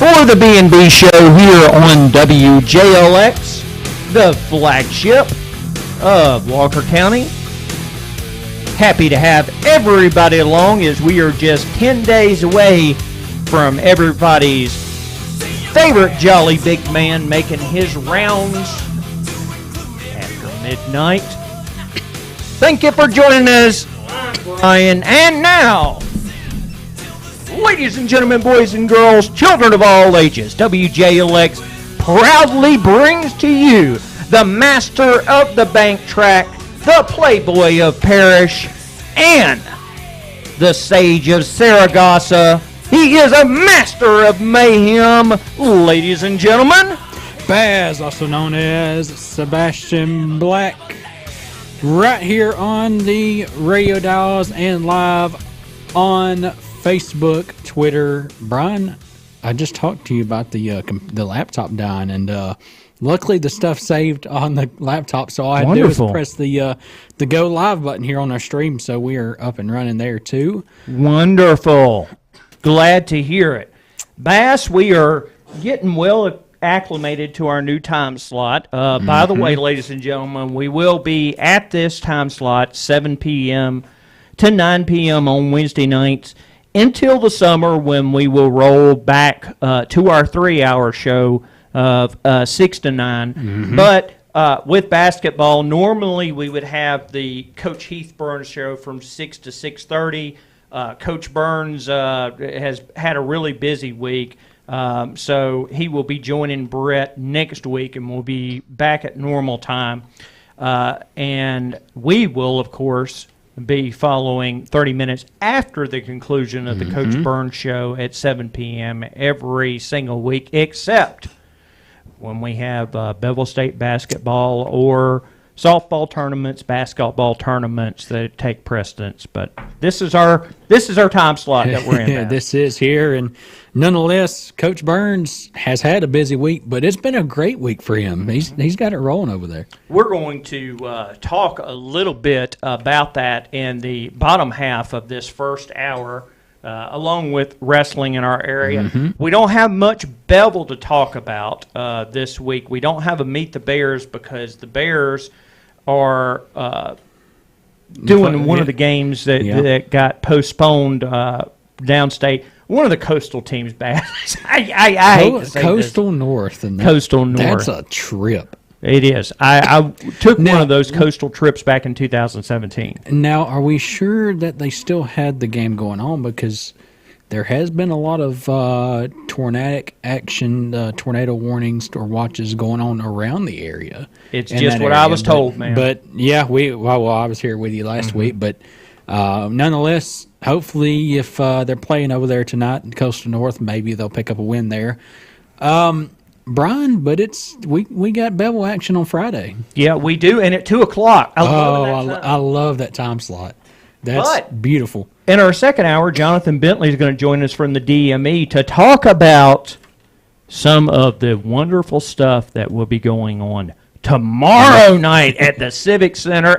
for the B&B Show here on WJLX, the flagship of Walker County. Happy to have everybody along as we are just 10 days away from everybody's favorite jolly big man making his rounds after midnight. Thank you for joining us, Brian. And now, ladies and gentlemen, boys and girls, children of all ages, WJLX proudly brings to you the master of the bank track, the playboy of Parrish, and the sage of Saragossa. He is a master of mayhem, ladies and gentlemen. Baz, also known as Sebastian Black, right here on the radio dials and live on Facebook, Twitter. Brian, I just talked to you about the laptop dying, and luckily the stuff saved on the laptop, so all I had to do was press the go live button here on our stream, so we are up and running there too. Wonderful. Glad to hear it. Bass, we are getting well acclimated to our new time slot. By the way, ladies and gentlemen, we will be at this time slot 7 p.m. to 9 p.m. on Wednesday nights until the summer, when we will roll back to our 3-hour show of 6 to 9. But with basketball, normally we would have the Coach Heath Burns show from 6 to 6:30. Coach Burns has had a really busy week, so he will be joining Brett next week, and we'll be back at normal time. And we will, of course, be following 30 minutes after the conclusion of the Coach Burns show at 7 p.m. every single week, except when we have Bevel State basketball or softball tournaments, basketball tournaments that take precedence. But this is our time slot that we're in. Yeah, this is here, and nonetheless, Coach Burns has had a busy week, but it's been a great week for him. He's got it rolling over there. We're going to talk a little bit about that in the bottom half of this first hour, along with wrestling in our area. We don't have much Bevel to talk about this week. We don't have a Meet the Bears because the Bears are doing one of the games that got postponed downstate. One of the coastal teams, I hate to say Coastal this. North. And Coastal North. That's a trip. It is. I took one of those coastal trips back in 2017. Now, are we sure that they still had the game going on? Because there has been a lot of tornadic action, tornado warnings or watches going on around the area. It's just what I was told, man. But, yeah, I was here with you last week. But nonetheless, hopefully if they're playing over there tonight in Coastal North, maybe they'll pick up a win there. Brian, but we got Bevel action on Friday. Yeah, we do, and at 2 o'clock. I love that time slot. That's beautiful. In our second hour, Jonathan Bentley is going to join us from the DME to talk about some of the wonderful stuff that will be going on tomorrow night at the Civic Center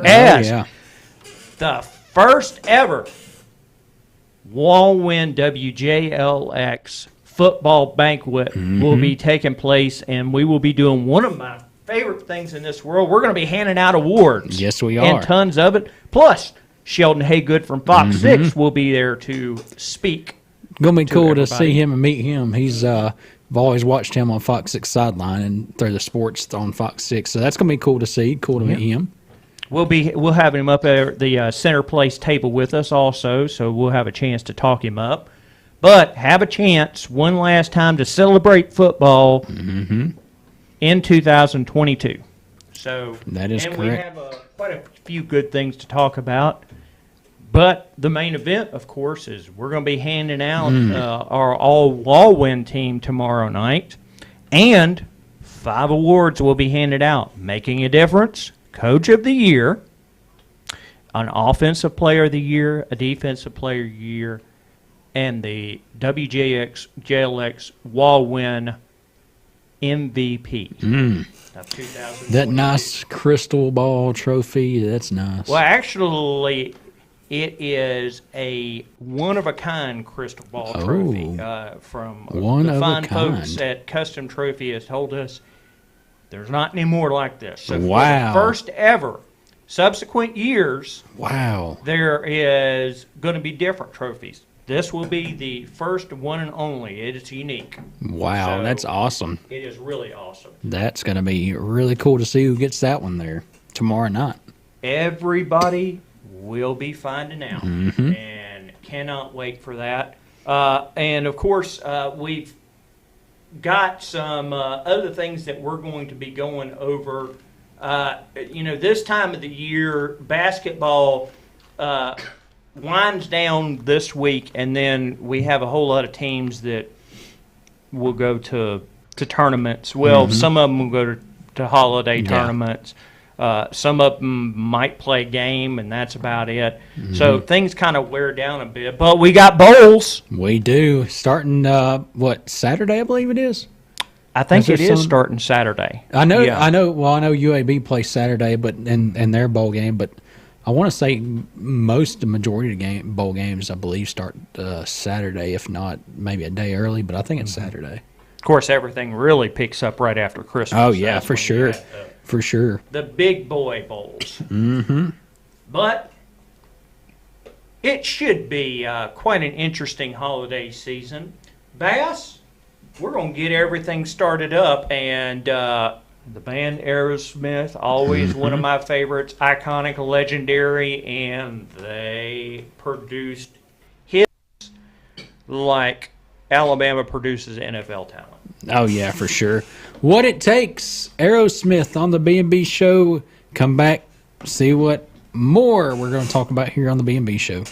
the first ever Wallwin WJLX football banquet will be taking place, and we will be doing one of my favorite things in this world. We're going to be handing out awards. Yes, we are. And tons of it. Plus, Sheldon Haygood from Fox 6 will be there to speak. Going to be cool to see him and meet him. I've always watched him on Fox 6 sideline and through the sports on Fox 6, so that's going to be cool to see. Cool to meet him. We'll have him up at the center place table with us also, so we'll have a chance to talk him up. But have a chance one last time to celebrate football in 2022. So that is correct. And we have quite a few good things to talk about. But the main event, of course, is we're going to be handing out our all-Wallwin team tomorrow night. And 5 awards will be handed out. Making a Difference, Coach of the Year, an Offensive Player of the Year, a Defensive Player of the Year, and the WJLX Wallwin MVP of 2020. That nice crystal ball trophy, that's nice. Well, actually, It is a one-of-a-kind crystal ball trophy from One the of a fine folks kind. at Custom Trophy has told us there's not any more like this. So for Wow. the first ever, subsequent years, Wow. there is going to be different trophies. This will be the first one and only. It is unique. Wow, So, that's awesome. It is really awesome. That's going to be really cool to see who gets that one there tomorrow night. Everybody will be finding out, and cannot wait for that. And of course, we've got some other things that we're going to be going over. This time of the year, basketball winds down this week, and then we have a whole lot of teams that will go to tournaments. Well, some of them will go to holiday tournaments. Some of them might play a game, and that's about it. So things kind of wear down a bit. But we got bowls. We do. Starting, Saturday, I believe it is? I think Is it there is some- starting Saturday. I know. Yeah. I know. Well, I know UAB plays Saturday, but in their bowl game. But I want to say the majority of bowl games, I believe, start Saturday, if not maybe a day early. But I think it's Saturday. Of course, everything really picks up right after Christmas. Oh yeah, That's for when you sure, have for sure. the big boy bowls. But it should be quite an interesting holiday season. Bass, we're going to get everything started up, and the band Aerosmith, always one of my favorites, iconic, legendary, and they produced hits like Alabama produces NFL talent. Oh yeah, for sure. What it takes, Aerosmith on the B&B Show. Come back, see what more we're going to talk about here on the B&B Show.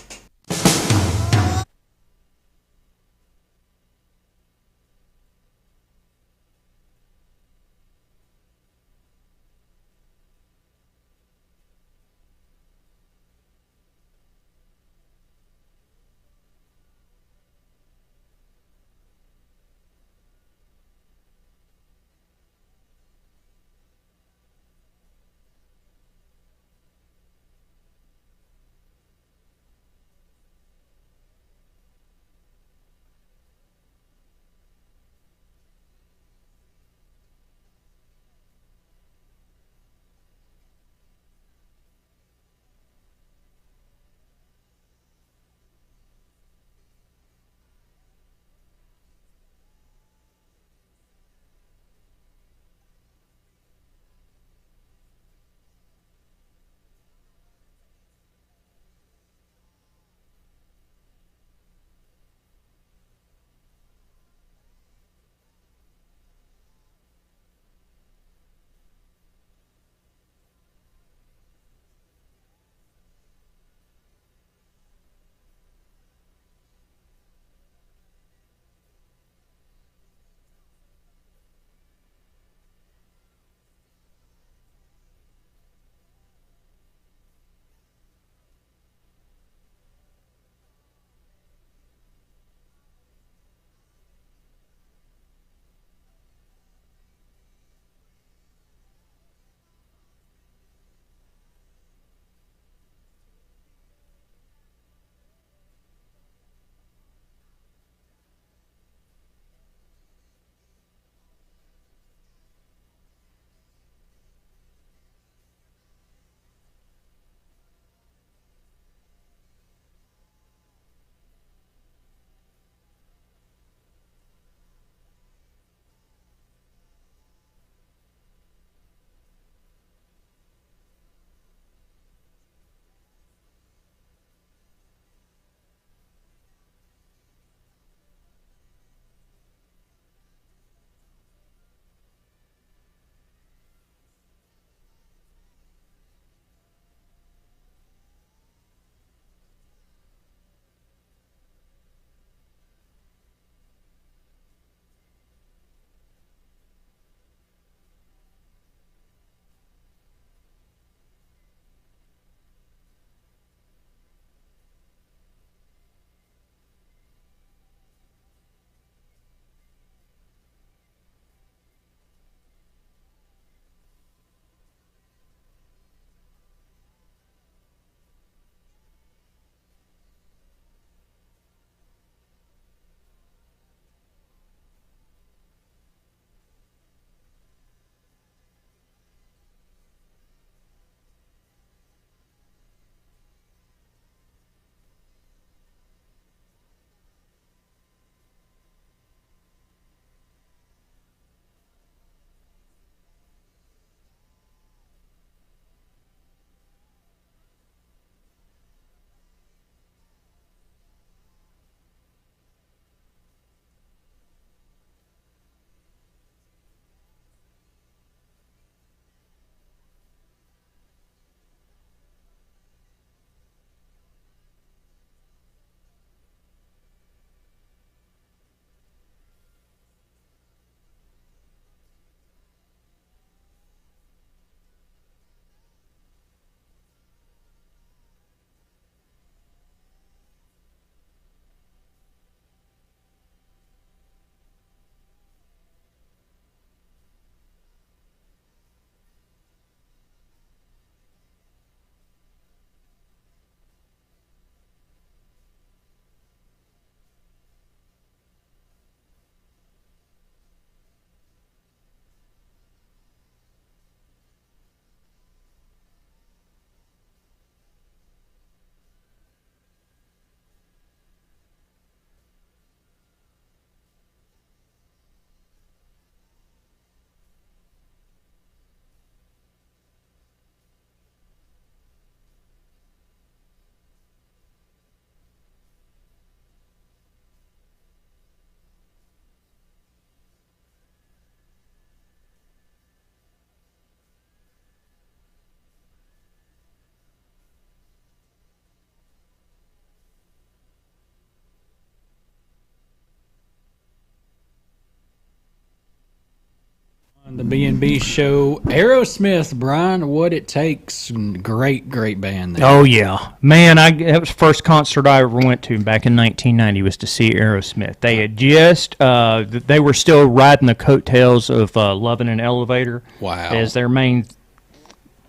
The B&B Show, Aerosmith, Brian, What It Takes. Great band there. Oh, yeah. Man, that was the first concert I ever went to back in 1990 was to see Aerosmith. They had just, they were still riding the coattails of Love in an Elevator. Wow. As their main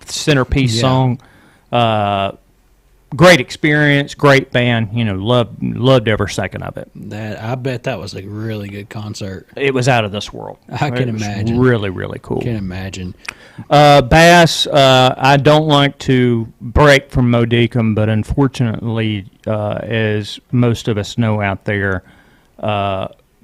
centerpiece song. Great experience, great band. Loved every second of it. I bet that was a really good concert. It was out of this world. I can imagine. Really, really cool. Can imagine. Bass, I don't like to break from Modicum, but unfortunately, as most of us know out there,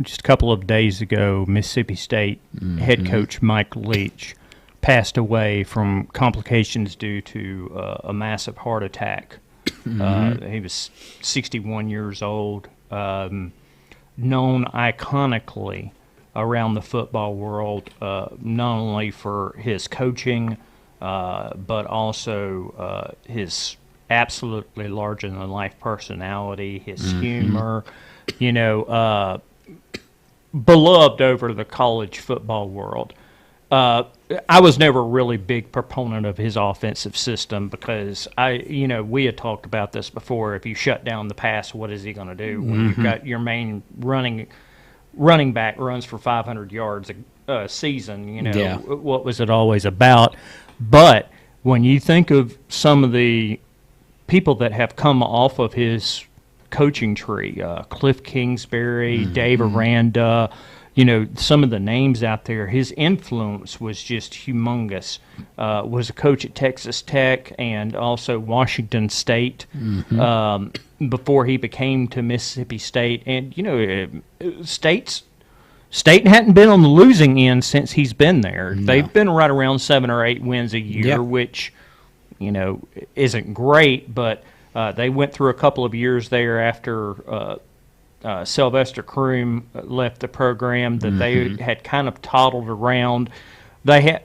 just a couple of days ago, Mississippi State head coach Mike Leach passed away from complications due to a massive heart attack. He was 61 years old, known iconically around the football world, not only for his coaching, but also his absolutely larger-than-life personality, his humor, beloved over the college football world. I was never a really big proponent of his offensive system because we had talked about this before. If you shut down the pass, what is he going to do when you've got your main running back runs for 500 yards a season? What was it always about? But when you think of some of the people that have come off of his coaching tree, Cliff Kingsbury, Dave Aranda, some of the names out there, his influence was just humongous. Was a coach at Texas Tech and also Washington State before he became to Mississippi State. And, State hadn't been on the losing end since he's been there. No. They've been right around 7 or 8 wins a year, which, isn't great, but they went through a couple of years there after Sylvester Croom left the program that they had kind of toddled around. They had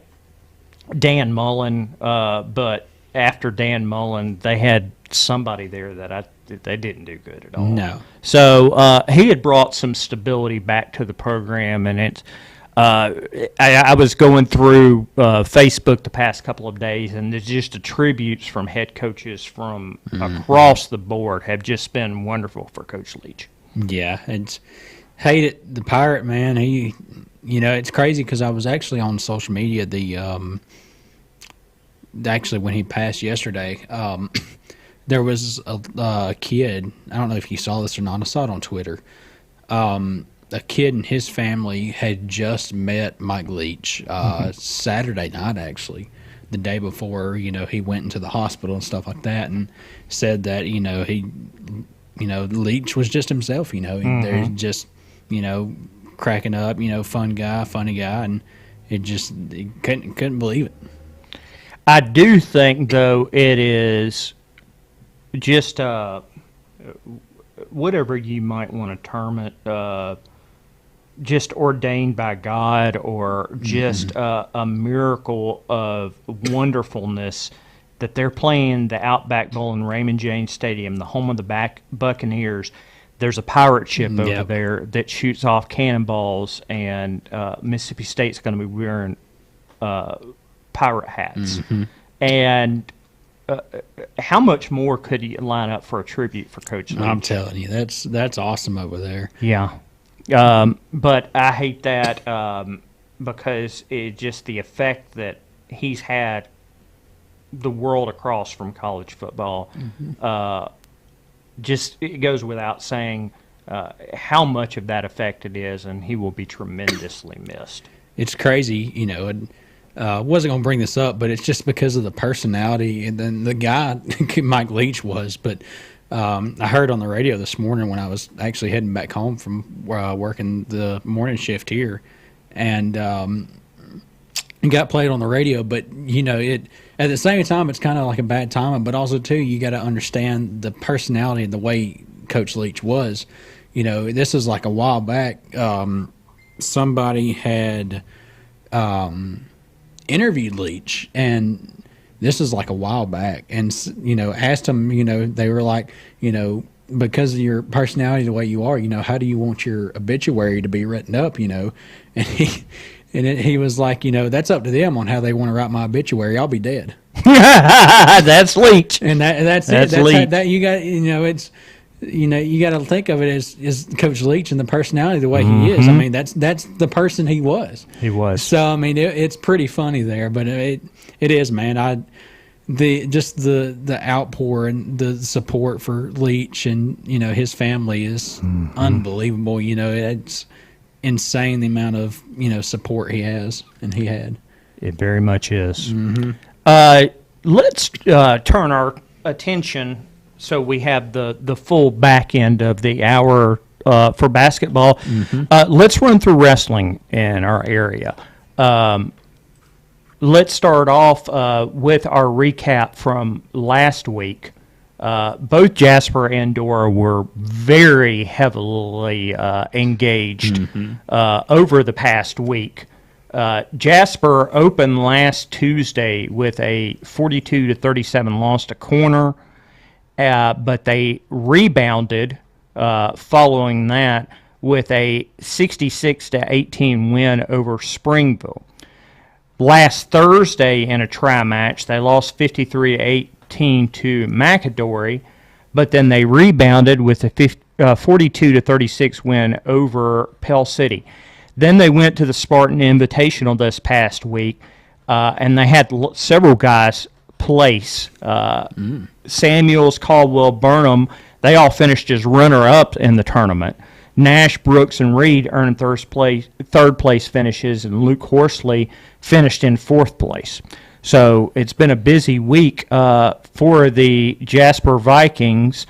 Dan Mullen, but after Dan Mullen, they had somebody there that they didn't do good at all. No. So he had brought some stability back to the program, and it's. I was going through Facebook the past couple of days, and there's just the tributes from head coaches from across the board have just been wonderful for Coach Leach. Yeah, it's hated the Pirate, man. He, it's crazy because I was actually on social media. Actually when he passed yesterday, there was a kid. I don't know if you saw this or not. I saw it on Twitter. A kid and his family had just met Mike Leach Saturday night, actually, the day before. He went into the hospital and stuff like that, and said that he. Leach was just himself, They're just, cracking up, funny guy, and he couldn't believe it. I do think, though, it is just whatever you might want to term it, just ordained by God or just a miracle of wonderfulness that they're playing the Outback Bowl in Raymond James Stadium, the home of the Buccaneers. There's a pirate ship over there that shoots off cannonballs, and Mississippi State's going to be wearing pirate hats. And how much more could you line up for a tribute for Coach Leach? I'm telling you, that's awesome over there. Yeah. But I hate that because it just the effect that he's had the world across from college football. Just it goes without saying how much of that effect it is, and he will be tremendously missed. It's crazy, and wasn't going to bring this up, but it's just because of the personality and then the guy Mike Leach was. But I heard on the radio this morning when I was actually heading back home from working the morning shift here, and it got played on the radio, but it at the same time it's kind of like a bad timing, but also too you got to understand the personality and the way Coach Leach was. This is like a while back. Somebody had interviewed Leach, and this is like a while back, and asked him. They were like, because of your personality, the way you are, how do you want your obituary to be written up? And he was like, that's up to them on how they want to write my obituary. I'll be dead. That's Leach. And that's That's it. Leach. That you got. It's you got to think of it as Coach Leach and the personality the way he is. I mean, that's the person he was. He was. So I mean, it's pretty funny there, but it is, man. The outpour and the support for Leach and his family is unbelievable. It's insane the amount of support he has and he had. It very much is. Let's turn our attention so we have the full back end of the hour for basketball. Let's run through wrestling in our area. Let's start off with our recap from last week. Both Jasper and Dora were very heavily engaged over the past week. Jasper opened last Tuesday with a 42-37 loss to Corner, but they rebounded following that with a 66-18 win over Springville. Last Thursday in a tri-match, they lost 53-18 to McAdory, but then they rebounded with a 42-36 win over Pell City. Then they went to the Spartan Invitational this past week, and they had several guys place. Samuels, Caldwell, Burnham, they all finished as runner-up in the tournament. Nash, Brooks, and Reed earned third place finishes, and Luke Horsley finished in fourth place. So it's been a busy week for the Jasper Vikings.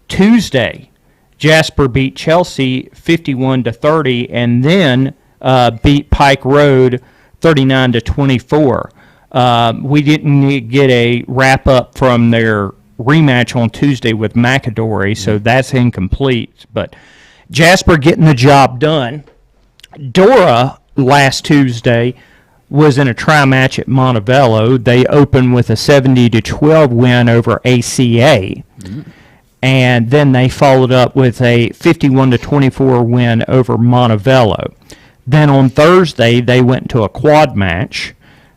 Tuesday, Jasper beat Chelsea 51-30, and then beat Pike Road 39-24. We didn't get a wrap up from their rematch on Tuesday with McAdory, so that's incomplete. But Jasper getting the job done. Dora last Tuesday was in a tri-match at Montevello. They opened with a 70-12 win over ACA. And then they followed up with a 51-24 win over Montevello. Then on Thursday, they went to a quad match.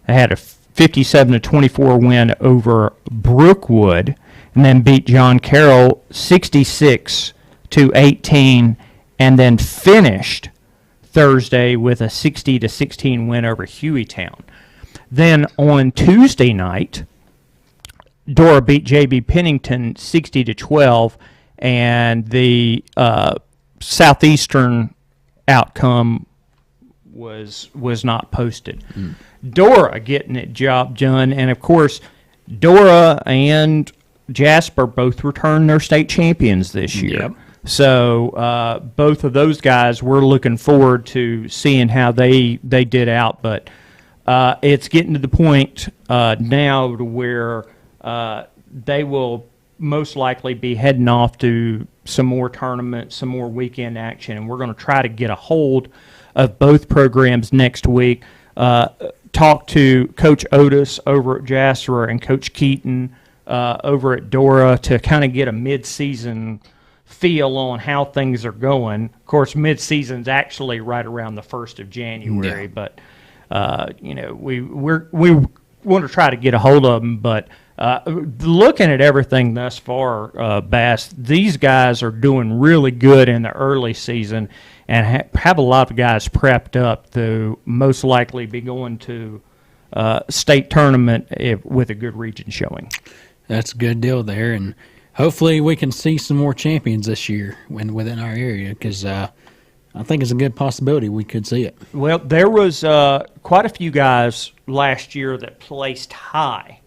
They had a 57-24 win over Brookwood, and then beat John Carroll 66-18, and then finished Thursday with a 60-16 win over Hueytown. Then on Tuesday night, Dora beat J.B. Pennington 60-12, and the southeastern outcome was not posted. Dora getting it job done, and of course, Dora and Jasper both returned their state champions this year. Yep. So both of those guys, we're looking forward to seeing how they did out. But it's getting to the point now to where they will most likely be heading off to some more tournaments, some more weekend action, and we're going to try to get a hold of both programs next week. Talk to Coach Otis over at Jasper and Coach Keaton over at Dora to kind of get a mid-season feel on how things are going. Of course, mid-season's actually right around the 1st of January, but we want to try to get a hold of them. But looking at everything thus far, Bass, these guys are doing really good in the early season and have a lot of guys prepped up to most likely be going to state tournament with a good region showing. That's a good deal there, and hopefully we can see some more champions this year within our area, because I think it's a good possibility we could see it. Well, there was quite a few guys last year that placed high.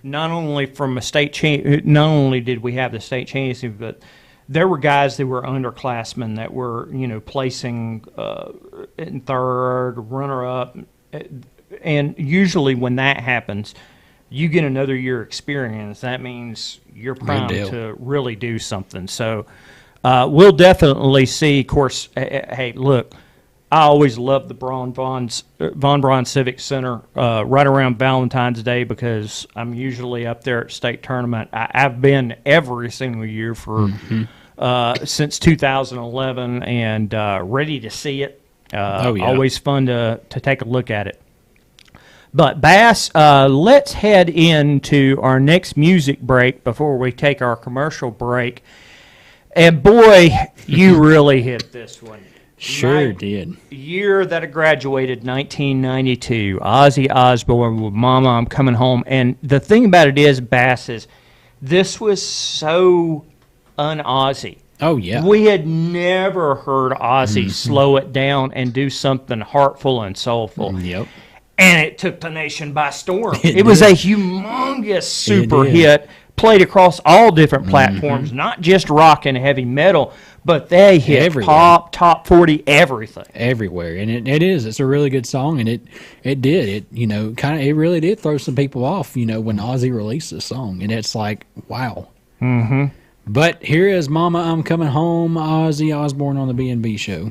Not only from a state not only did we have the state championship, but there were guys that were underclassmen that were placing in third, runner up, and usually when that happens, you get another year experience. That means you're primed to really do something. So we'll definitely see. Of course, hey, look, I always love the Von Braun Civic Center right around Valentine's Day because I'm usually up there at state tournament. I've been every single year for since 2011 and ready to see it. Oh, yeah. Always fun to take a look at it. But Bass, let's head into our next music break before we take our commercial break. And boy, you really hit this one. Sure did. Year that I graduated, 1992. Ozzy Osbourne with "Mama, I'm Coming Home." And the thing about it is, Bass, is this was so un-Ozzy. Oh, yeah. We had never heard Ozzy slow it down and do something heartful and soulful. Yep. And it took the nation by storm. It It was did. a humongous super did. hit, played across all different platforms, not just rock and heavy metal, but they hit Everywhere. pop, top 40, everything. Everywhere, and it's a really good song, and it really did throw some people off, when Ozzy released this song, and it's like, wow. But here is "Mama, I'm Coming Home," Ozzy Osbourne on the B&B Show.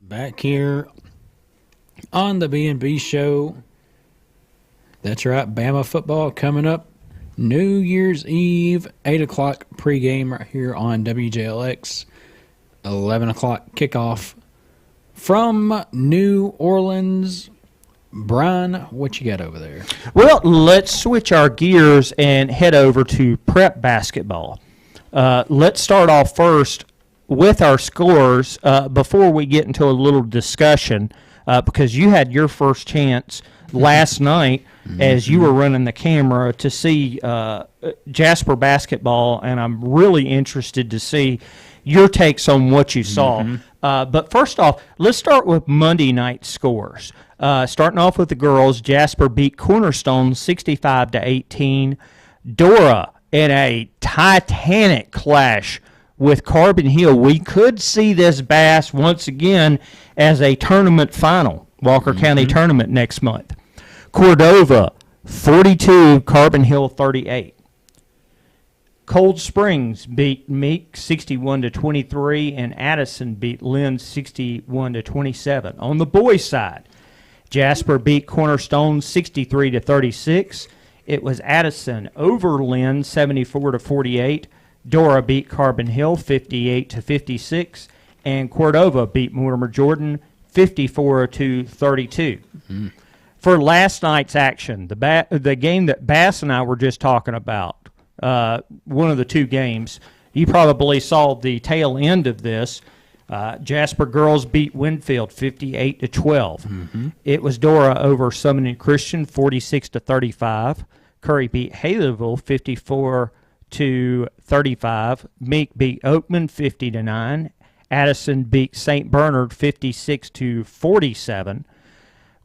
back here on the B&B Show. That's right, Bama football coming up. New Year's Eve, 8 o'clock pregame right here on WJLX. 11 o'clock kickoff from New Orleans. Brian, what you got over there? Well, let's switch our gears and head over to prep basketball. Let's start off first with our scores before we get into a little discussion because you had your first chance last night as you were running the camera to see Jasper basketball, and I'm really interested to see your takes on what you saw. But first off, let's start with Monday night scores. Starting off with the girls, Jasper beat Cornerstone 65-18. Dora in a titanic clash with Carbon Hill. We could see this Bass once again as a tournament final, Walker County tournament next month. Cordova 42, Carbon Hill 38. Cold Springs beat Meek 61-23, and Addison beat Lynn 61-27. On the boys' side, Jasper beat Cornerstone 63-36. It was Addison over Lynn 74-48. Dora beat Carbon Hill 58-56, and Cordova beat Mortimer Jordan 54-32. For last night's action, the game that Bass and I were just talking about, one of the two games, you probably saw the tail end of this. Jasper girls beat Winfield 58-12. It was Dora over Summoning Christian 46-35. Curry beat Haleyville 54-35. Meek beat Oakman 50-9. Addison beat St. Bernard 56-47.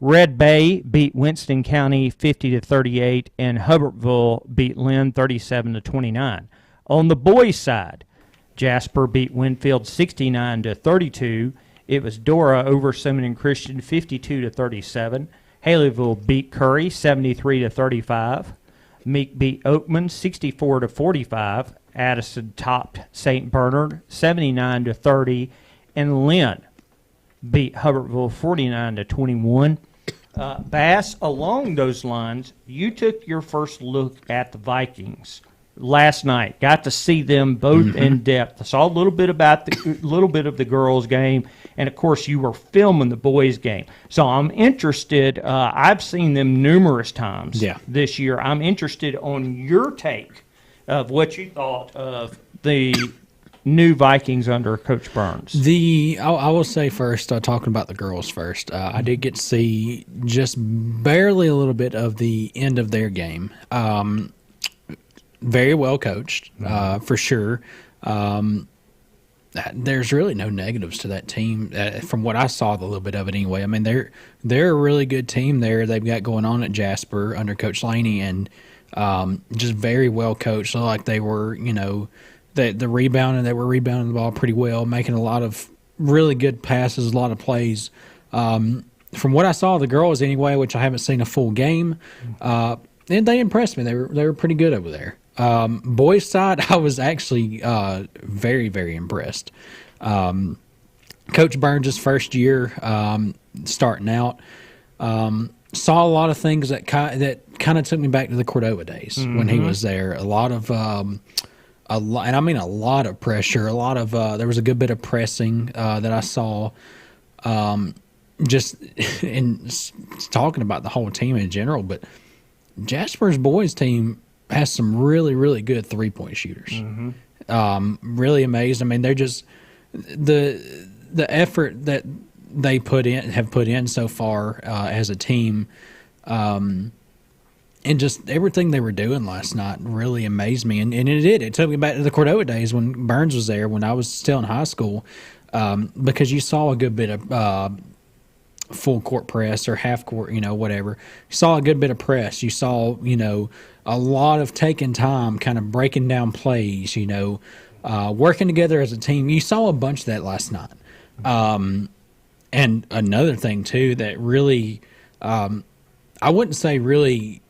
Red Bay beat Winston County 50-38, and Hubbardsville beat Lynn 37-29. On the boys' side, Jasper beat Winfield 69-32. It was Dora over Summoning Christian 52-37. Haleyville beat Curry 73-35. Meek beat Oakman 64-45. Addison topped St. Bernard 79-30, and Lynn beat Hubbardsville 49-21. Bass, along those lines, you took your first look at the Vikings last night. Got to see them both in depth. I saw a little bit of the girls' game, and of course, you were filming the boys' game. So I'm interested. I've seen them numerous times this year. I'm interested on your take of what you thought of the new Vikings under Coach Burns. I will say first, talking about the girls first, I did get to see just barely a little bit of the end of their game. Very well coached, for sure. There's really no negatives to that team from what I saw, the little bit of it anyway. I mean, they're a really good team there. They've got going on at Jasper under Coach Laney, and just very well coached. So like they were, the rebounding, they were rebounding the ball pretty well, making a lot of really good passes, a lot of plays. From what I saw, the girls anyway, which I haven't seen a full game, and they impressed me. They were pretty good over there. Boys' side, I was actually very, very impressed. Coach Burns' first year starting out, saw a lot of things that kind of took me back to the Cordova days when he was there. A lot of and I mean a lot of pressure. A lot of there was a good bit of pressing that I saw. Just in talking about the whole team in general, but Jasper's boys team has some really, really good 3-point shooters. Really amazed. I mean, they're just the effort that they have put in so far as a team, and just everything they were doing last night really amazed me. And it did. It took me back to the Cordova days when Burns was there, when I was still in high school, because you saw a good bit of full court press or half court, whatever. You saw a good bit of press. You saw, a lot of taking time, kind of breaking down plays, working together as a team. You saw a bunch of that last night. And another thing, too, that really, I wouldn't say really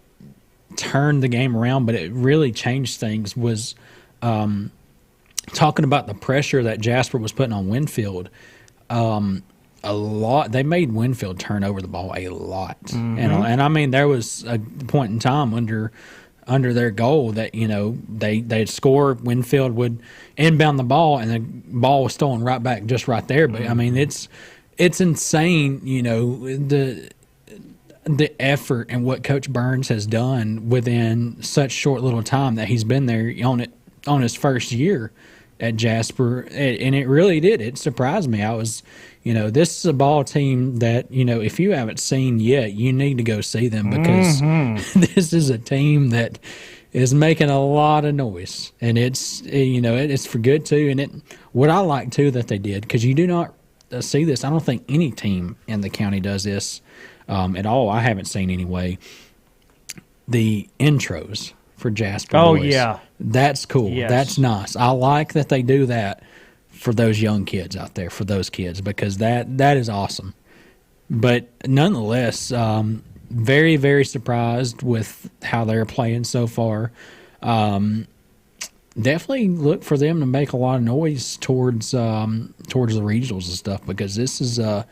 turned the game around, but it really changed things was talking about the pressure that Jasper was putting on Winfield. A a lot. They made Winfield turn over the ball a lot, and I mean there was a point in time under their goal that they'd score. Winfield would inbound the ball, and the ball was stolen right back, just right there. But I mean it's insane, the effort and what Coach Burns has done within such short little time that he's been there on his first year at Jasper, and it really did. It surprised me. I was, this is a ball team that, if you haven't seen yet, you need to go see them because this is a team that is making a lot of noise, and it's, it's for good too. And what I like too that they did, because you do not see this. I don't think any team in the county does this at all. I haven't seen anyway. The intros for Jasper Oh, boys. yeah. That's cool. Yes. That's nice. I like that they do that for those young kids out there, for those kids, because that is awesome. But nonetheless, very, very surprised with how they're playing so far. Definitely look for them to make a lot of noise towards the regionals and stuff, because this is I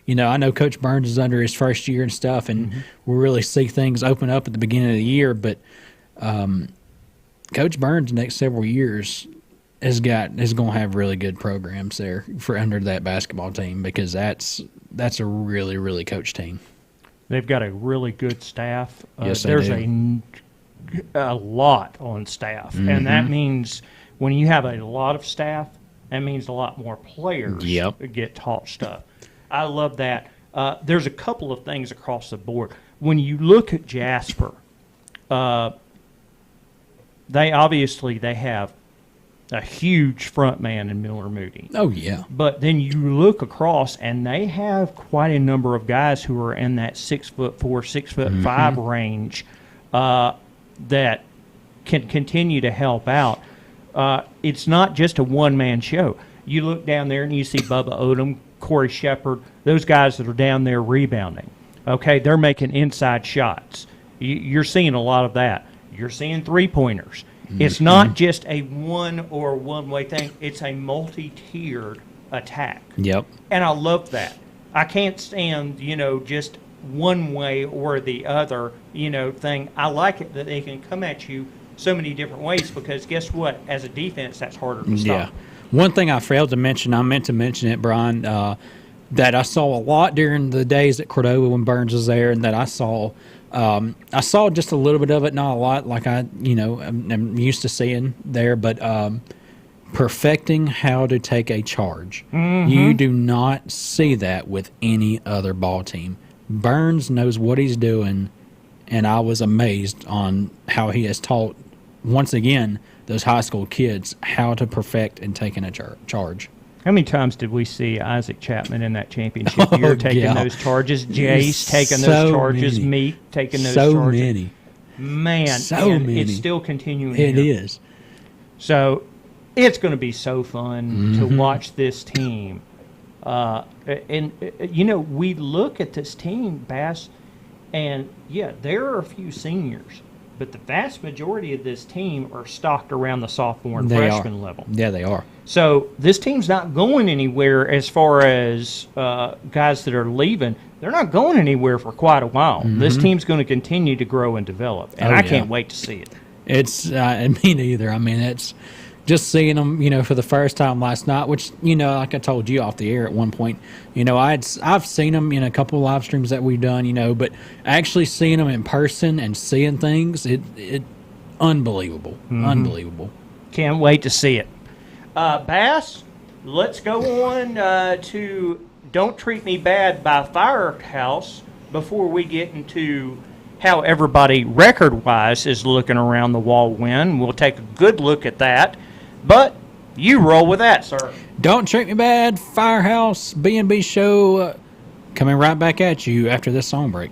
know Coach Burns is under his first year and stuff, and we'll really see things open up at the beginning of the year. But Coach Burns next several years is going to have really good programs there for under that basketball team, because that's a really, really coached team. They've got a really good staff. Yes, there's they do. a lot on staff, and that means when you have a lot of staff, that means a lot more players get taught stuff. I love that. There's a couple of things across the board. When you look at Jasper, they have a huge front man in Miller Moody. Oh, yeah. But then you look across, and they have quite a number of guys who are in that 6'4", 6'5" range that can continue to help out. It's not just a one-man show. You look down there and you see Bubba Odom, Corey Shepard, those guys that are down there rebounding. Okay, they're making inside shots. You're seeing a lot of that. You're seeing three-pointers. It's not just a one-way thing. It's a multi-tiered attack. Yep. And I love that. I can't stand, just one way or the other, thing. I like it that they can come at you so many different ways, because guess what? As a defense, that's harder to stop. Yeah. One thing I failed to mention, I meant to mention it, Brian, that I saw a lot during the days at Cordova when Burns was there, and that I saw just a little bit of it, not a lot, like I'm used to seeing there, but perfecting how to take a charge. You do not see that with any other ball team. Burns knows what he's doing, and I was amazed on how he has taught, once again, those high school kids how to perfect and taking a charge. How many times did we see Isaac Chapman in that championship year taking those charges, Jace taking those charges, Meek taking those charges? So many. Man, many. It's still continuing. It is. So it's going to be so fun to watch this team. We look at this team, Bass, and, there are a few seniors, but the vast majority of this team are stocked around the sophomore and freshman level. Yeah, they are. So this team's not going anywhere as far as guys that are leaving. They're not going anywhere for quite a while. This team's going to continue to grow and develop, and I can't wait to see it. It's me neither. I mean, it's just seeing them, for the first time last night, which, like I told you off the air at one point, I've seen them in a couple of live streams that we've done, but actually seeing them in person and seeing things, it unbelievable. Unbelievable. Can't wait to see it. Bass, let's go on to Don't Treat Me Bad by Firehouse before we get into how everybody record-wise is looking around the wall win. We'll take a good look at that. But you roll with that, sir. Don't Treat Me Bad, Firehouse, B&B Show, coming right back at you after this song break.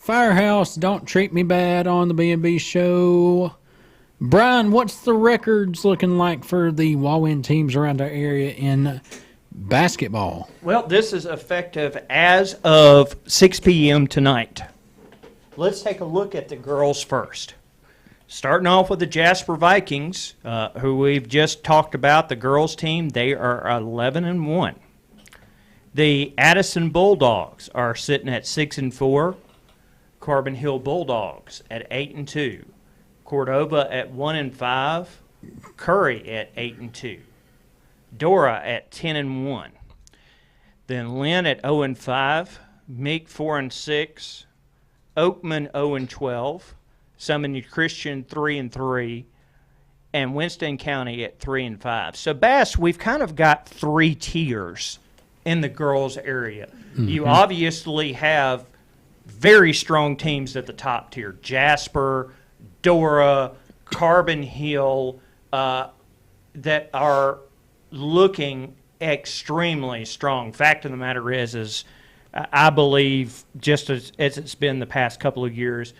Firehouse, Don't Treat Me Bad on the B&B Show. Brian, what's the records looking like for the Wallwind teams around our area in basketball? Well, this is effective as of 6 p.m. tonight. Let's take a look at the girls first. Starting off with the Jasper Vikings, who we've just talked about, the girls team, they are 11-1. The Addison Bulldogs are sitting at 6-4. Carbon Hill Bulldogs at 8-2. Cordova at 1-5. Curry at 8-2. Dora at 10-1. Then Lynn at 0-5. Meek 4-6. Oakman 0-12. Summon Christian 3-3. And Winston County at 3-5. So Bass, we've kind of got three tiers in the girls area. Mm-hmm. You obviously have very strong teams at the top tier. Jasper, Dora, Carbon Hill, that are looking extremely strong. Fact of the matter is I believe, just as it's been the past couple of years,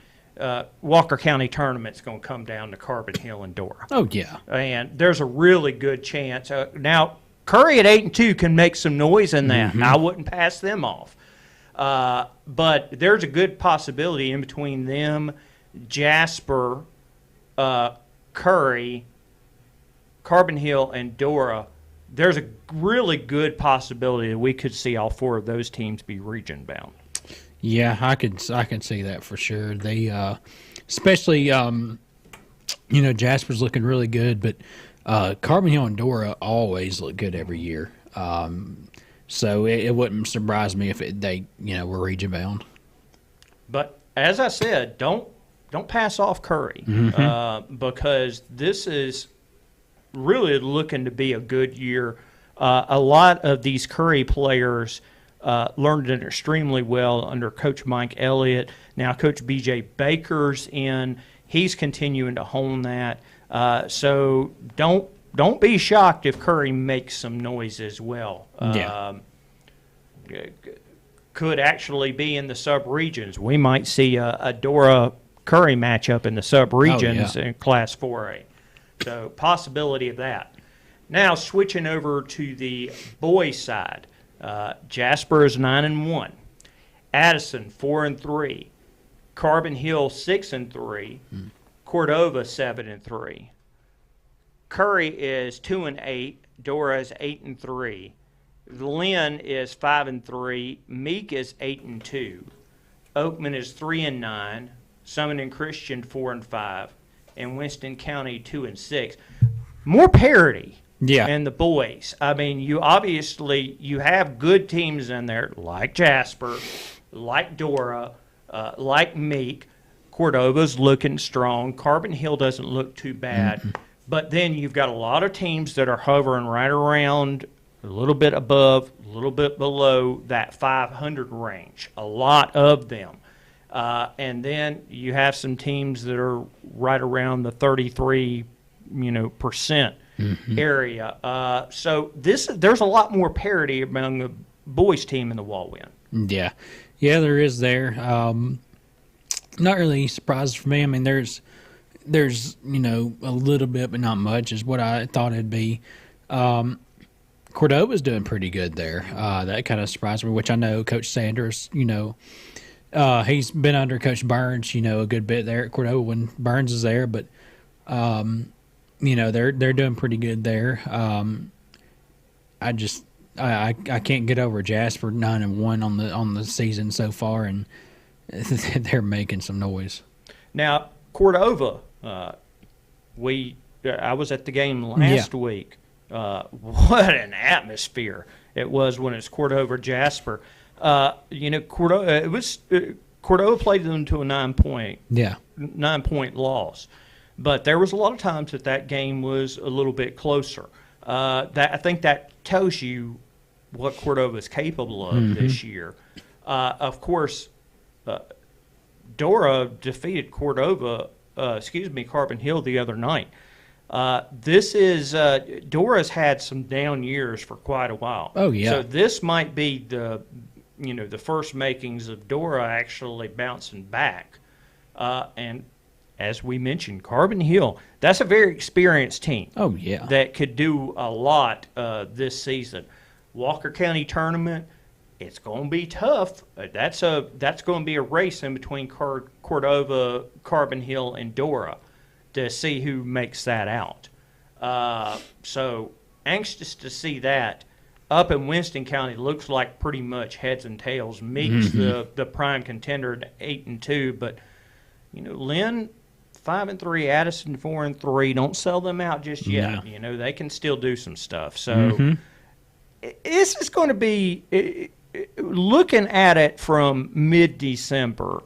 Walker County tournament's going to come down to Carbon Hill and Dora. Oh, yeah. And there's a really good chance. Now, Curry at 8-2 can make some noise in that. Mm-hmm. I wouldn't pass them off. But there's a good possibility in between them, Jasper, Curry, Carbon Hill, and Dora. There's a really good possibility that we could see all four of those teams be region bound. Yeah, I can see that for sure. They, especially, Jasper's looking really good, but Carbon Hill and Dora always look good every year. So it wouldn't surprise me if they were region bound. But as I said, don't pass off Curry, mm-hmm. Because this is really looking to be a good year. A lot of these Curry players learned it extremely well under Coach Mike Elliott. Now Coach B.J. Baker's in. He's continuing to hone that. So don't be shocked if Curry makes some noise as well. Could actually be in the sub-regions. We might see a Dora-Curry matchup in the sub-regions in Class 4A. So possibility of that. Now switching over to the boys' side. Jasper is 9-1. Addison 4-3. Carbon Hill 6-3. Cordova 7-3. Curry is 2-8. Dora is 8-3. Lynn is 5-3. Meek is 8-2. Oakman is 3-9. Summon and Christian 4-5. And Winston County 2-6. More parity. Yeah. And the boys. I mean, you have good teams in there like Jasper, like Dora, like Meek. Cordova's looking strong. Carbon Hill doesn't look too bad. Mm-hmm. But then you've got a lot of teams that are hovering right around a little bit above, a little bit below that 500 range. A lot of them. And then you have some teams that are right around the 33%. Mm-hmm. area. So there's a lot more parity among the boys team in the Wallwind. Yeah, there is there. Not really surprised for me. I mean, there's a little bit, but not much is what I thought it'd be. Cordova's doing pretty good there. That kind of surprised me, which I know Coach Sanders, he's been under Coach Burns, a good bit there at Cordova when Burns is there, but they're doing pretty good there. I can't get over Jasper 9-1 on the season so far, and they're making some noise. Now Cordova, I was at the game last week. What an atmosphere it was when it's Cordova Jasper. Cordova played them to a 9-point loss. But there was a lot of times that game was a little bit closer. I think that tells you what Cordova is capable of this year. Of course, Dora defeated Carbon Hill the other night. Dora's had some down years for quite a while. Oh, yeah. So this might be the first makings of Dora actually bouncing back. And as we mentioned, Carbon Hill, that's a very experienced team. Oh, yeah. That could do a lot this season. Walker County tournament, it's going to be tough. That's going to be a race in between Cordova, Carbon Hill, and Dora to see who makes that out. So anxious to see that. Up in Winston County, looks like pretty much heads and tails. Meeks the prime contender at 8-2, but Lynn 5-3, Addison 4-3. Don't sell them out just yet. No. They can still do some stuff. So this is going to be looking at it from mid-December.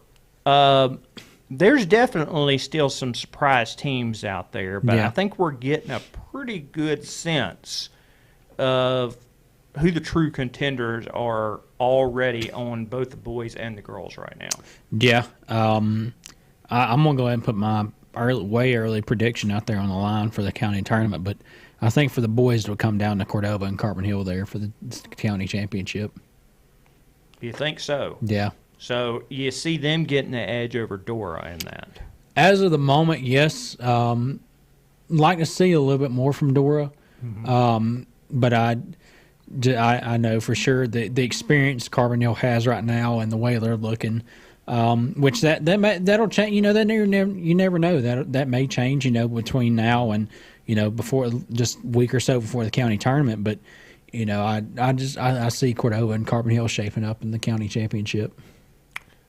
There's definitely still some surprise teams out there, but I think we're getting a pretty good sense of who the true contenders are already on both the boys and the girls right now. Yeah. I'm going to go ahead and put my way early prediction out there on the line for the county tournament, but I think for the boys it will come down to Cordova and Carbon Hill there for the county championship. You think so? Yeah. So you see them getting the edge over Dora in that? As of the moment, yes. Like to see a little bit more from Dora, but I know for sure the experience Carbon Hill has right now and the way they're looking, which that'll change. You never know that may change. Between now and before just a week or so before the county tournament. But I see Cordova and Carbon Hill shaping up in the county championship.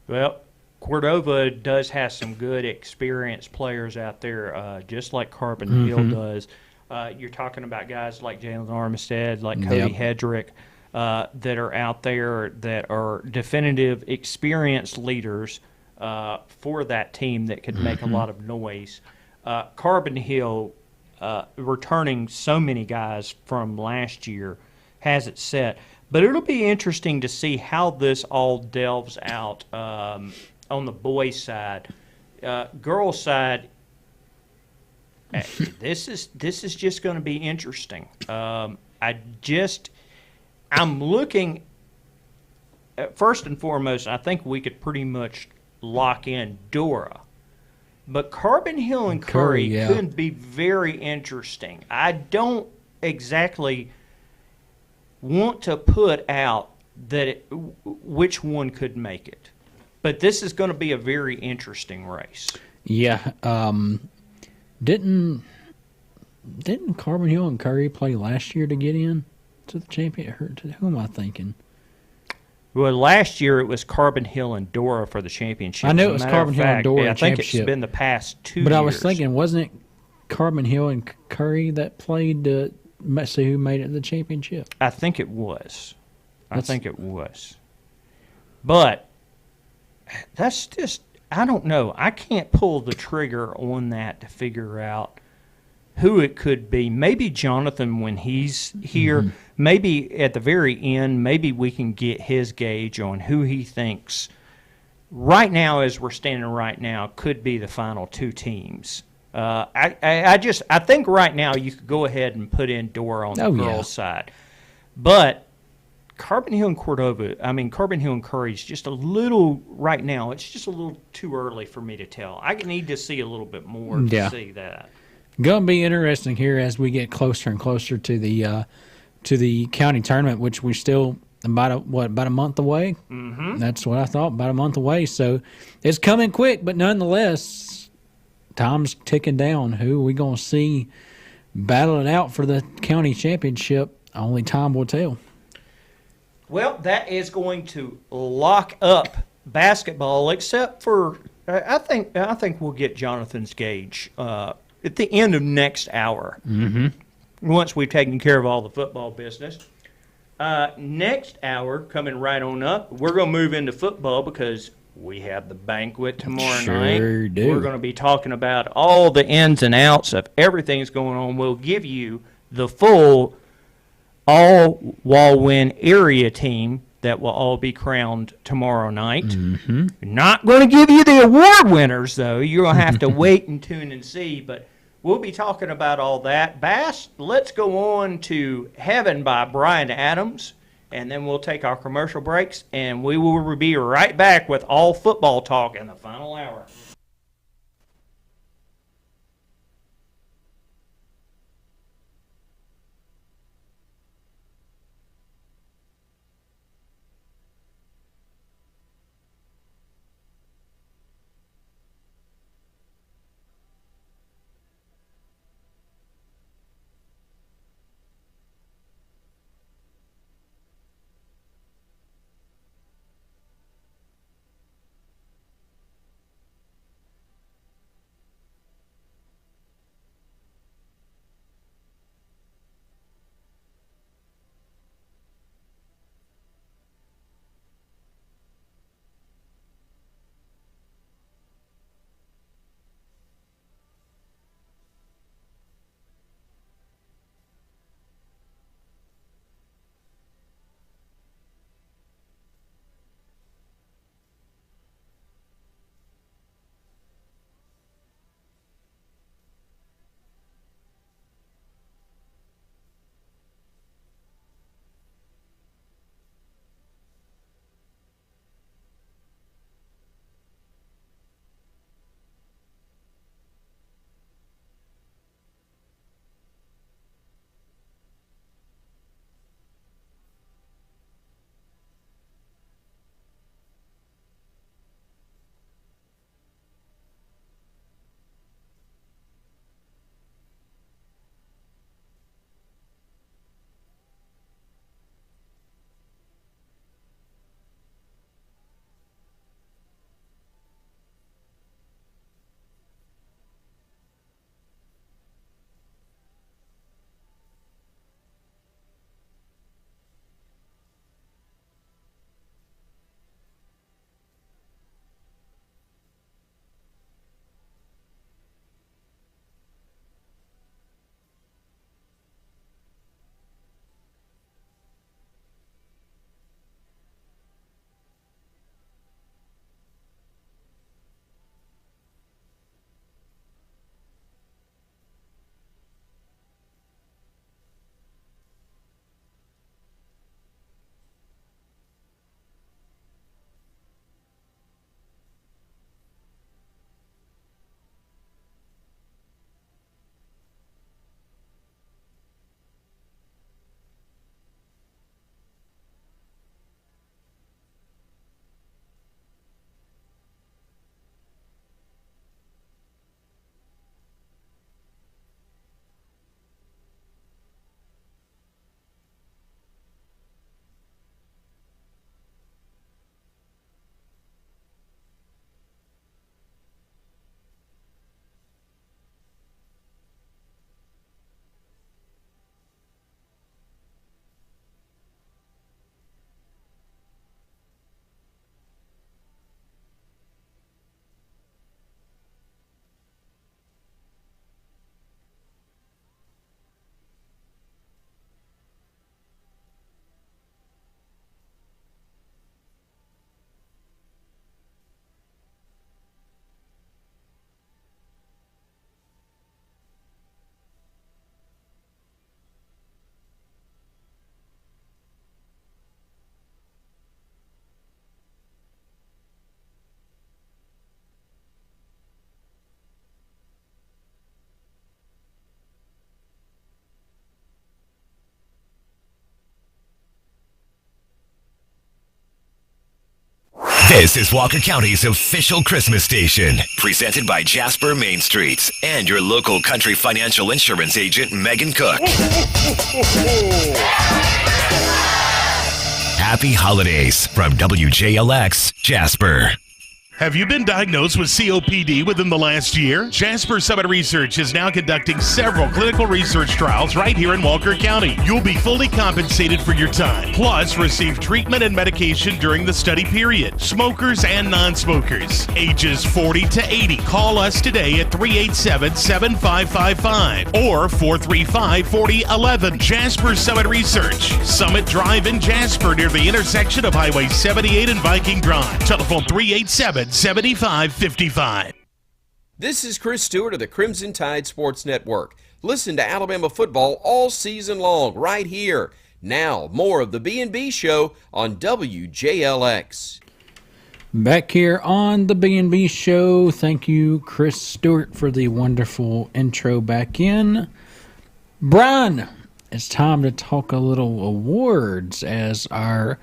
Well, Cordova does have some good experienced players out there, just like Carbon Hill does. You're talking about guys like Jalen Armistead, like Cody Hedrick, that are out there that are definitive, experienced leaders for that team that could make a lot of noise. Carbon Hill, returning so many guys from last year, has it set. But it'll be interesting to see how this all delves out on the boys' side. Girls' side, this is just going to be interesting. I'm looking first and foremost. I think we could pretty much lock in Dora, but Carbon Hill and Curry could be very interesting. I don't exactly want to put out that which one could make it, but this is going to be a very interesting race. Yeah. Didn't Carbon Hill and Curry play last year to get in to the champion? Who am I thinking? Well, last year it was Carbon Hill and Dora for the championship. I know it was Carbon Hill and Dora. I think it's been the past 2 years. But I was thinking, wasn't it Carbon Hill and Curry that played to see who made it to the championship? I think it was. But that's just, I don't know. I can't pull the trigger on that to figure out who it could be. Maybe Jonathan when he's here. Maybe at the very end, maybe we can get his gauge on who he thinks right now, as we're standing right now, could be the final two teams. I think right now you could go ahead and put in Dora on the girls' side. But Carbon Hill and Carbon Hill and Curry is just a little, right now, it's just a little too early for me to tell. I need to see a little bit more to see that. Going to be interesting here as we get closer and closer to the county tournament, which we're still about a month away? Mm-hmm. That's what I thought, about a month away. So it's coming quick, but nonetheless, time's ticking down. Who are we going to see battle it out for the county championship? Only time will tell. Well, that is going to lock up basketball, except for I think we'll get Jonathan's gauge at the end of next hour. Mm-hmm. Once we've taken care of all the football business. Next hour, coming right on up, we're going to move into football because we have the banquet tomorrow night. Sure do. We're going to be talking about all the ins and outs of everything that's going on. We'll give you the full all-Wallwin area team that will all be crowned tomorrow night. Mm-hmm. Not going to give you the award winners, though. You're going to have to wait and tune and see, but we'll be talking about all that. Bass, let's go on to Heaven by Bryan Adams. and then we'll take our commercial breaks, and we will be right back with all football talk in the final hour. This is Walker County's official Christmas station, presented by Jasper Main Streets and your local country financial insurance agent, Megan Cook. Happy holidays from WJLX, Jasper. Have you been diagnosed with COPD within the last year? Jasper Summit Research is now conducting several clinical research trials right here in Walker County. You'll be fully compensated for your time, plus receive treatment and medication during the study period. Smokers and non-smokers, ages 40 to 80. Call us today at 387-7555 or 435-4011. Jasper Summit Research, Summit Drive in Jasper near the intersection of Highway 78 and Viking Drive. Telephone 387-7555. This is Chris Stewart of the Crimson Tide Sports Network. Listen to Alabama football all season long right here. Now, more of the B&B Show on WJLX. Back here on the B&B Show. Thank you, Chris Stewart, for the wonderful intro back in. Brian, it's time to talk a little awards as our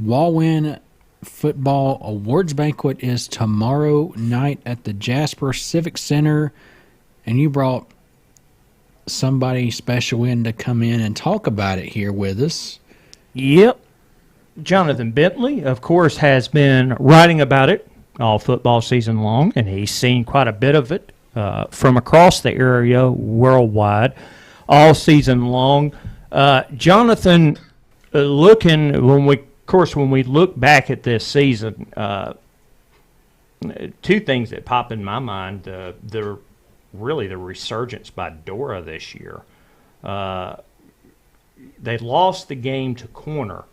Wallwin Football Awards Banquet is tomorrow night at the Jasper Civic Center. And you brought somebody special in to come in and talk about it here with us. Yep. Jonathan Bentley, of course, has been writing about it all football season long, and he's seen quite a bit of it from across the area worldwide all season long. Jonathan, when we look back at this season, two things that pop in my mind: the resurgence by Dora this year. They lost the game to Corner.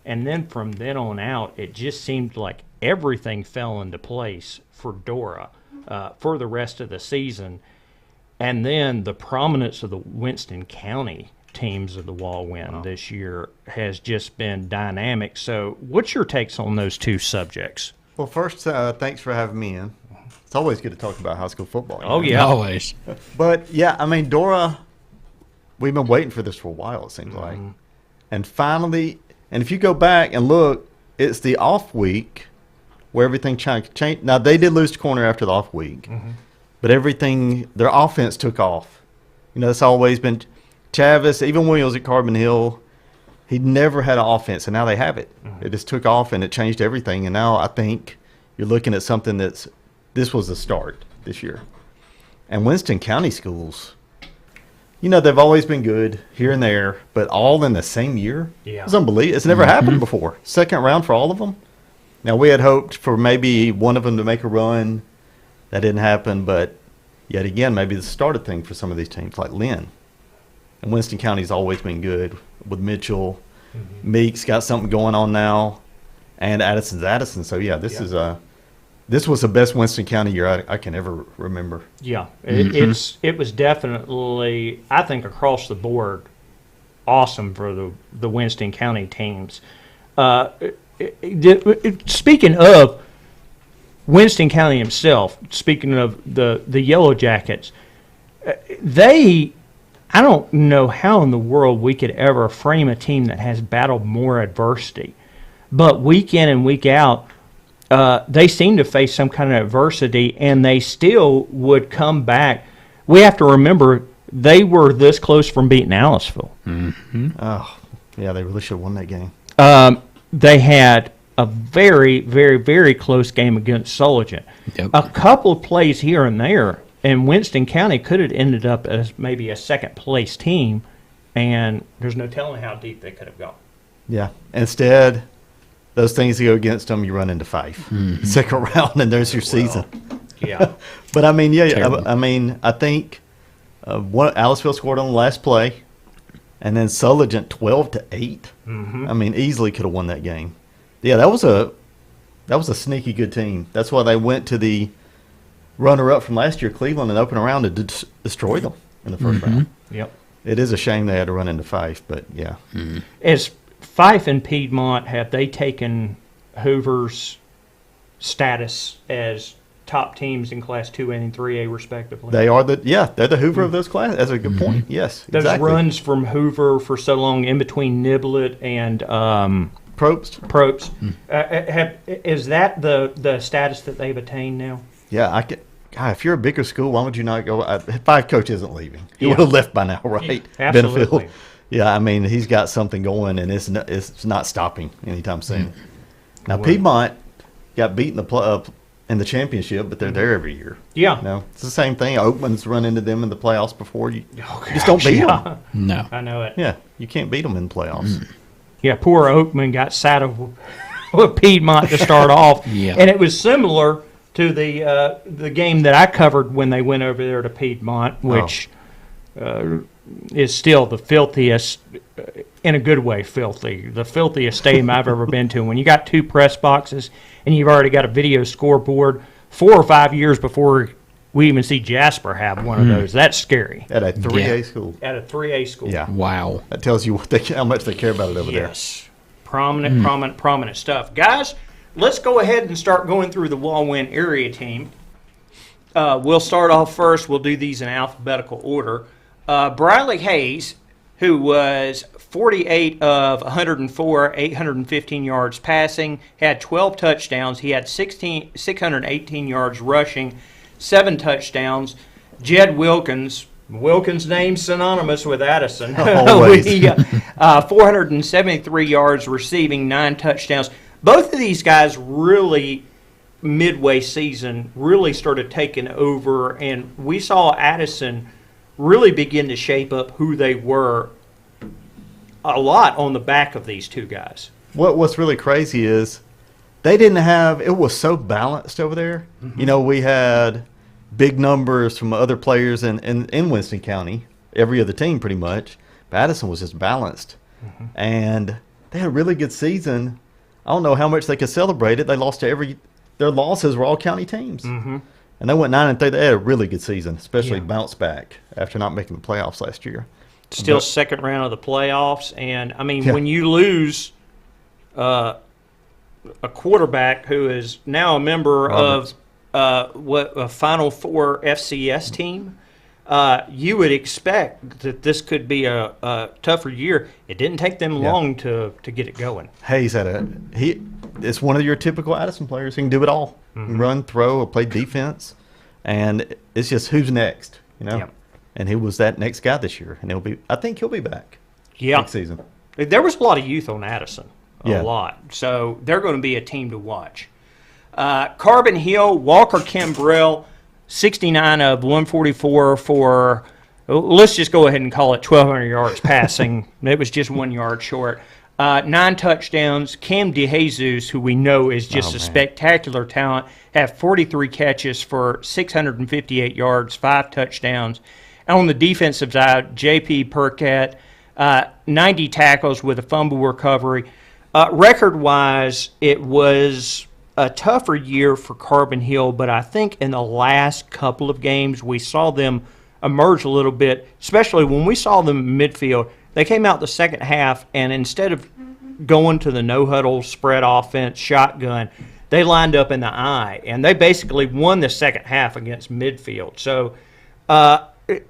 And then from then on out, it just seemed like everything fell into place for Dora for the rest of the season. And then the prominence of the Winston County teams of the Wallwin this year has just been dynamic. So what's your takes on those two subjects? Well, first, thanks for having me in. It's always good to talk about high school football. Oh, yeah. Always. But, yeah, I mean, Dora, we've been waiting for this for a while, it seems like. And finally... And if you go back and look, it's the off week where everything changed. Now, they did lose to Corner after the off week, but their offense took off. You know, it's always been Chavis, even when he was at Carbon Hill, he never had an offense, and now they have it. It just took off, and it changed everything. And now I think you're looking at something this was the start this year. And Winston County schools, you know, they've always been good here and there, but all in the same year? Yeah. It's unbelievable. It's never happened before. Second round for all of them. Now, we had hoped for maybe one of them to make a run. That didn't happen, but yet again, maybe the started thing for some of these teams like Lynn. And Winston County's always been good with Mitchell. Meek's got something going on now, and Addison's Addison. So, yeah, this was the best Winston County year I can ever remember. Yeah, it was definitely, I think, across the board, awesome for the Winston County teams. Speaking of Winston County himself, speaking of the Yellow Jackets, I don't know how in the world we could ever frame a team that has battled more adversity. But week in and week out, they seem to face some kind of adversity, and they still would come back. We have to remember they were this close from beating Aliceville. Oh, yeah, they really should have won that game. They had a very, very, very close game against Sullivan. Yep. A couple of plays here and there, and Winston County could have ended up as maybe a second-place team, and there's no telling how deep they could have gone. Yeah. Instead, those things that go against them, you run into five. Second round, and there's your season. Yeah. But, I mean, yeah, Terrible. I think Aliceville scored on the last play, and then Sullivan 12-8. I mean, easily could have won that game. Yeah, that was a sneaky good team. That's why they went to the runner-up from last year, Cleveland, and open around to destroy them in the first round. Yep. It is a shame they had to run into Fife, but yeah. As Fife and Piedmont, have they taken Hoover's status as top teams in Class 2A and 3A respectively? They are they're the Hoover of those classes. That's a good point. Yes, Those exactly. runs from Hoover for so long in between Niblett and Probst. Is that the status that they've attained now? Yeah, God, if you're a bigger school, why would you not go? Five coach isn't leaving. He Yeah. would have left by now, right? Absolutely. Benefield. Yeah, I mean, he's got something going, and it's not stopping anytime soon. Now, Piedmont got beat in the championship, but they're there every year. Yeah. No, it's the same thing. Oakman's run into them in the playoffs before. You just don't beat them. No. I know it. Yeah, you can't beat them in the playoffs. Yeah, poor Oakman got saddled with Piedmont to start off. Yeah. And it was similar to the game that I covered when they went over there to Piedmont, which is still the filthiest, in a good way, filthy. The filthiest stadium I've ever been to. When you got two press boxes and you've already got a video scoreboard 4 or 5 years before we even see Jasper have one of those. That's scary. At a 3A Yeah. school. At a 3A school. Yeah. Wow. That tells you how much they care about it over there. Yes. Prominent stuff. Guys, let's go ahead and start going through the Wallwin area team. We'll start off first. We'll do these in alphabetical order. Briley Hayes, who was 48 of 104, 815 yards passing, had 12 touchdowns. He had 618 yards rushing, 7 touchdowns. Jed Wilkins name synonymous with Addison. Always. 473 yards receiving, 9 touchdowns. Both of these guys really, midway season, really started taking over, and we saw Addison really begin to shape up who they were a lot on the back of these two guys. What's really crazy is they didn't have, it was so balanced over there. You know, we had big numbers from other players in Winston County, every other team pretty much. But Addison was just balanced. And they had a really good season. I don't know how much they could celebrate it. They lost to their losses were all county teams. And they went 9-3. They had a really good season, especially bounced back after not making the playoffs last year. Still second round of the playoffs. And, I mean, when you lose a quarterback who is now a member of a Final Four FCS team, you would expect that this could be a tougher year. It didn't take them long to get it going. Hayes it's one of your typical Addison players. He can do it all. He can run, throw, or play defense. And it's just who's next, you know? Yep. And he was that next guy this year. And I think he'll be back next season. There was a lot of youth on Addison. Yeah. A lot. So they're going to be a team to watch. Carbon Hill, Walker Kimbrell, 69 of 144 for, let's just go ahead and call it 1,200 yards passing. It was just 1 yard short. 9 touchdowns. Cam DeJesus, who we know is just a spectacular talent, had 43 catches for 658 yards, 5 touchdowns. And on the defensive side, J.P. Percat, 90 tackles with a fumble recovery. Record-wise, it was a tougher year for Carbon Hill, but I think in the last couple of games we saw them emerge a little bit, especially when we saw them in midfield. They came out the second half, and instead of going to the no-huddle spread offense shotgun, they lined up in the eye, and they basically won the second half against midfield. So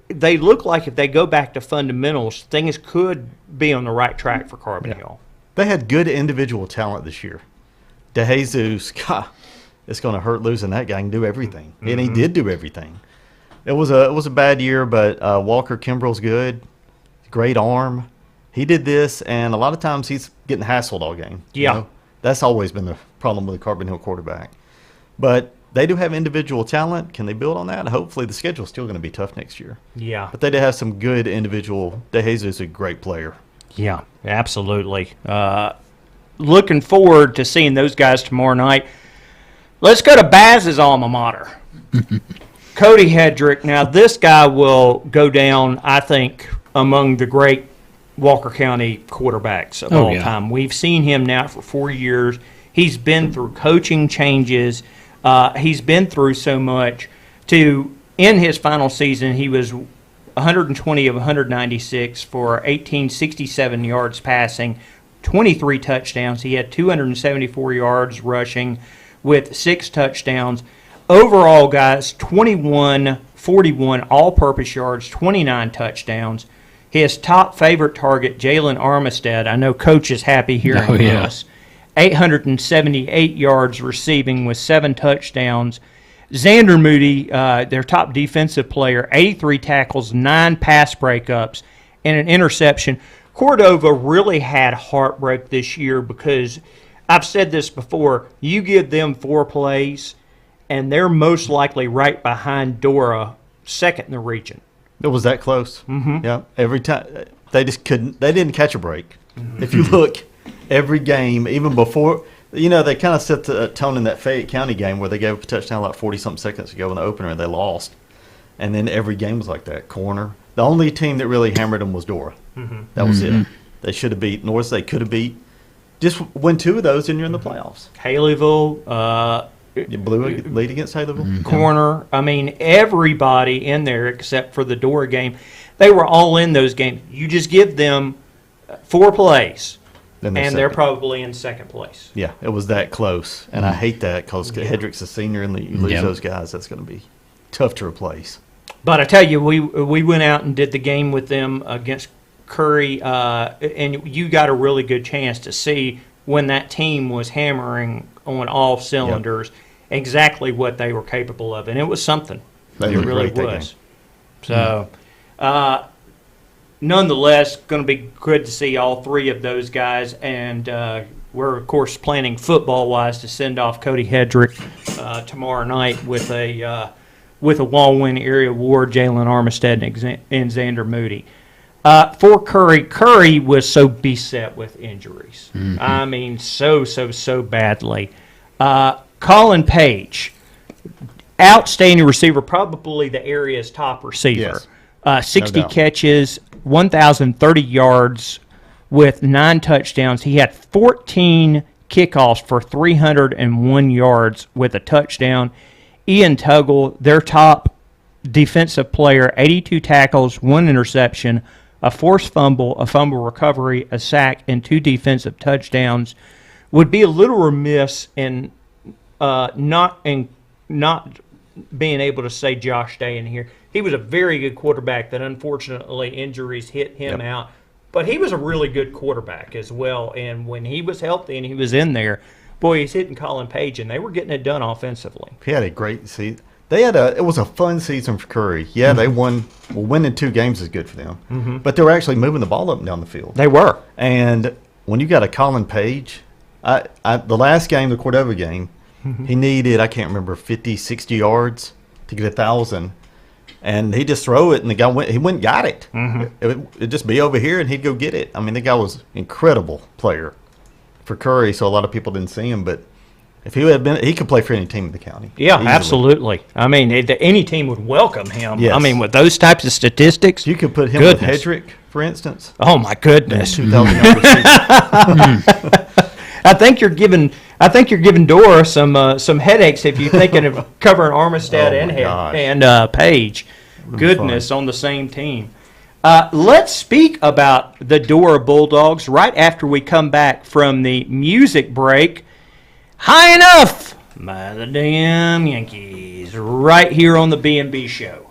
they look like if they go back to fundamentals, things could be on the right track for Carbon Hill. They had good individual talent this year. DeJesus, God, it's going to hurt losing that guy. He can do everything, and he did do everything. It was a bad year, but Walker Kimbrell's good, great arm. He did this, and a lot of times he's getting hassled all game. Yeah. You know? That's always been the problem with the Carbon Hill quarterback. But they do have individual talent. Can they build on that? Hopefully the schedule's still going to be tough next year. Yeah. But they did have some good individual. DeJesus is a great player. Yeah, absolutely. Looking forward to seeing those guys tomorrow night. Let's go to Baz's alma mater, Cody Hedrick. Now, this guy will go down, I think, among the great Walker County quarterbacks of all time. We've seen him now for 4 years. He's been through coaching changes. He's been through so much. In his final season, he was 120 of 196 for 1,867 yards passing, 23 touchdowns. He had 274 yards rushing with 6 touchdowns. Overall, guys, 21, 41 all-purpose yards, 29 touchdowns. His top favorite target, Jalen Armistead, I know Coach is happy hearing this, 878 yards receiving with 7 touchdowns. Xander Moody, their top defensive player, 83 tackles, 9 pass breakups, and an interception. Cordova really had heartbreak this year because I've said this before. You give them 4 plays, and they're most likely right behind Dora, second in the region. It was that close. Yeah, every time they just couldn't. They didn't catch a break. If you look, every game, even before, you know, they kind of set the tone in that Fayette County game where they gave up a touchdown like 40-something seconds ago in the opener and they lost. And then every game was like that. Corner. The only team that really hammered them was Dora. That was it. They should have beat North. They could have beat. Just win 2 of those and you're in the playoffs. Haleyville, You blew a lead against Taylorville. corner. I mean, everybody in there except for the Dora game, they were all in those games. You just give them 4 plays, Then and they're second. probably in second place. Yeah, it was that close, and I hate that because Hedrick's a senior, and you lose Yep. those guys. That's going to be tough to replace. But I tell you, we went out and did the game with them against Curry, and you got a really good chance to see when that team was hammering on all cylinders exactly what they were capable of, and it was something. They It looked really great that was. game. So, nonetheless, going to be good to see all 3 of those guys, and we're of course planning football-wise to send off Cody Hedrick tomorrow night with a Wallwin Area Award, Jalen Armistead and Xander Moody. For Curry was so beset with injuries. I mean, so badly. Colin Page, outstanding receiver, probably the area's top receiver. Yes. 60 doubt. catches, 1,030 yards with 9 touchdowns. He had 14 kickoffs for 301 yards with a touchdown. Ian Tuggle, their top defensive player, 82 tackles, 1 interception, a forced fumble, a fumble recovery, a sack, and 2 defensive touchdowns. Would be a little remiss in not being able to say Josh Day in here. He was a very good quarterback that unfortunately injuries hit him out. But he was a really good quarterback as well. And when he was healthy and he was in there, boy, he's hitting Colin Page, and they were getting it done offensively. He had a great season. It was a fun season for Curry. Yeah, they won. Well, winning 2 games is good for them. But they were actually moving the ball up and down the field. They were. And when you got a Colin Page, the last game, the Cordova game, he needed, I can't remember, 50, 60 yards to get 1,000. And he just throw it, and the guy went and got it. It'd just be over here, and he'd go get it. I mean, the guy was an incredible player for Curry, so a lot of people didn't see him. But if he had been, he could play for any team in the county. Yeah, easily. Absolutely. I mean, any team would welcome him. Yes. I mean, with those types of statistics, You could put him Goodness. with Hedrick, for instance. oh my goodness. 2,000 yard receiver. I think you're giving Dora some headaches if you're thinking of covering Armistead Oh, my gosh. and Page. be Goodness, on the same team. Let's speak about the Dora Bulldogs right after we come back from the music break. High Enough by the damn Yankees, right here on the B&B Show.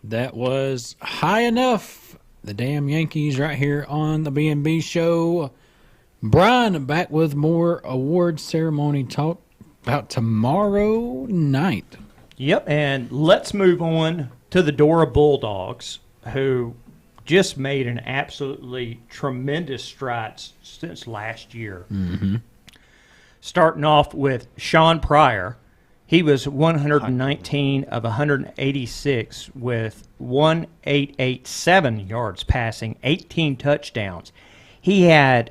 That was high enough. The damn Yankees right here on the B&B Show. Brian back with more award ceremony talk about tomorrow night. Yep, and let's move on to the Dora Bulldogs, who just made an absolutely tremendous strides since last year. Mm-hmm. Starting off with Sean Pryor. He was 119 of 186 with 1887 yards passing, 18 touchdowns. He had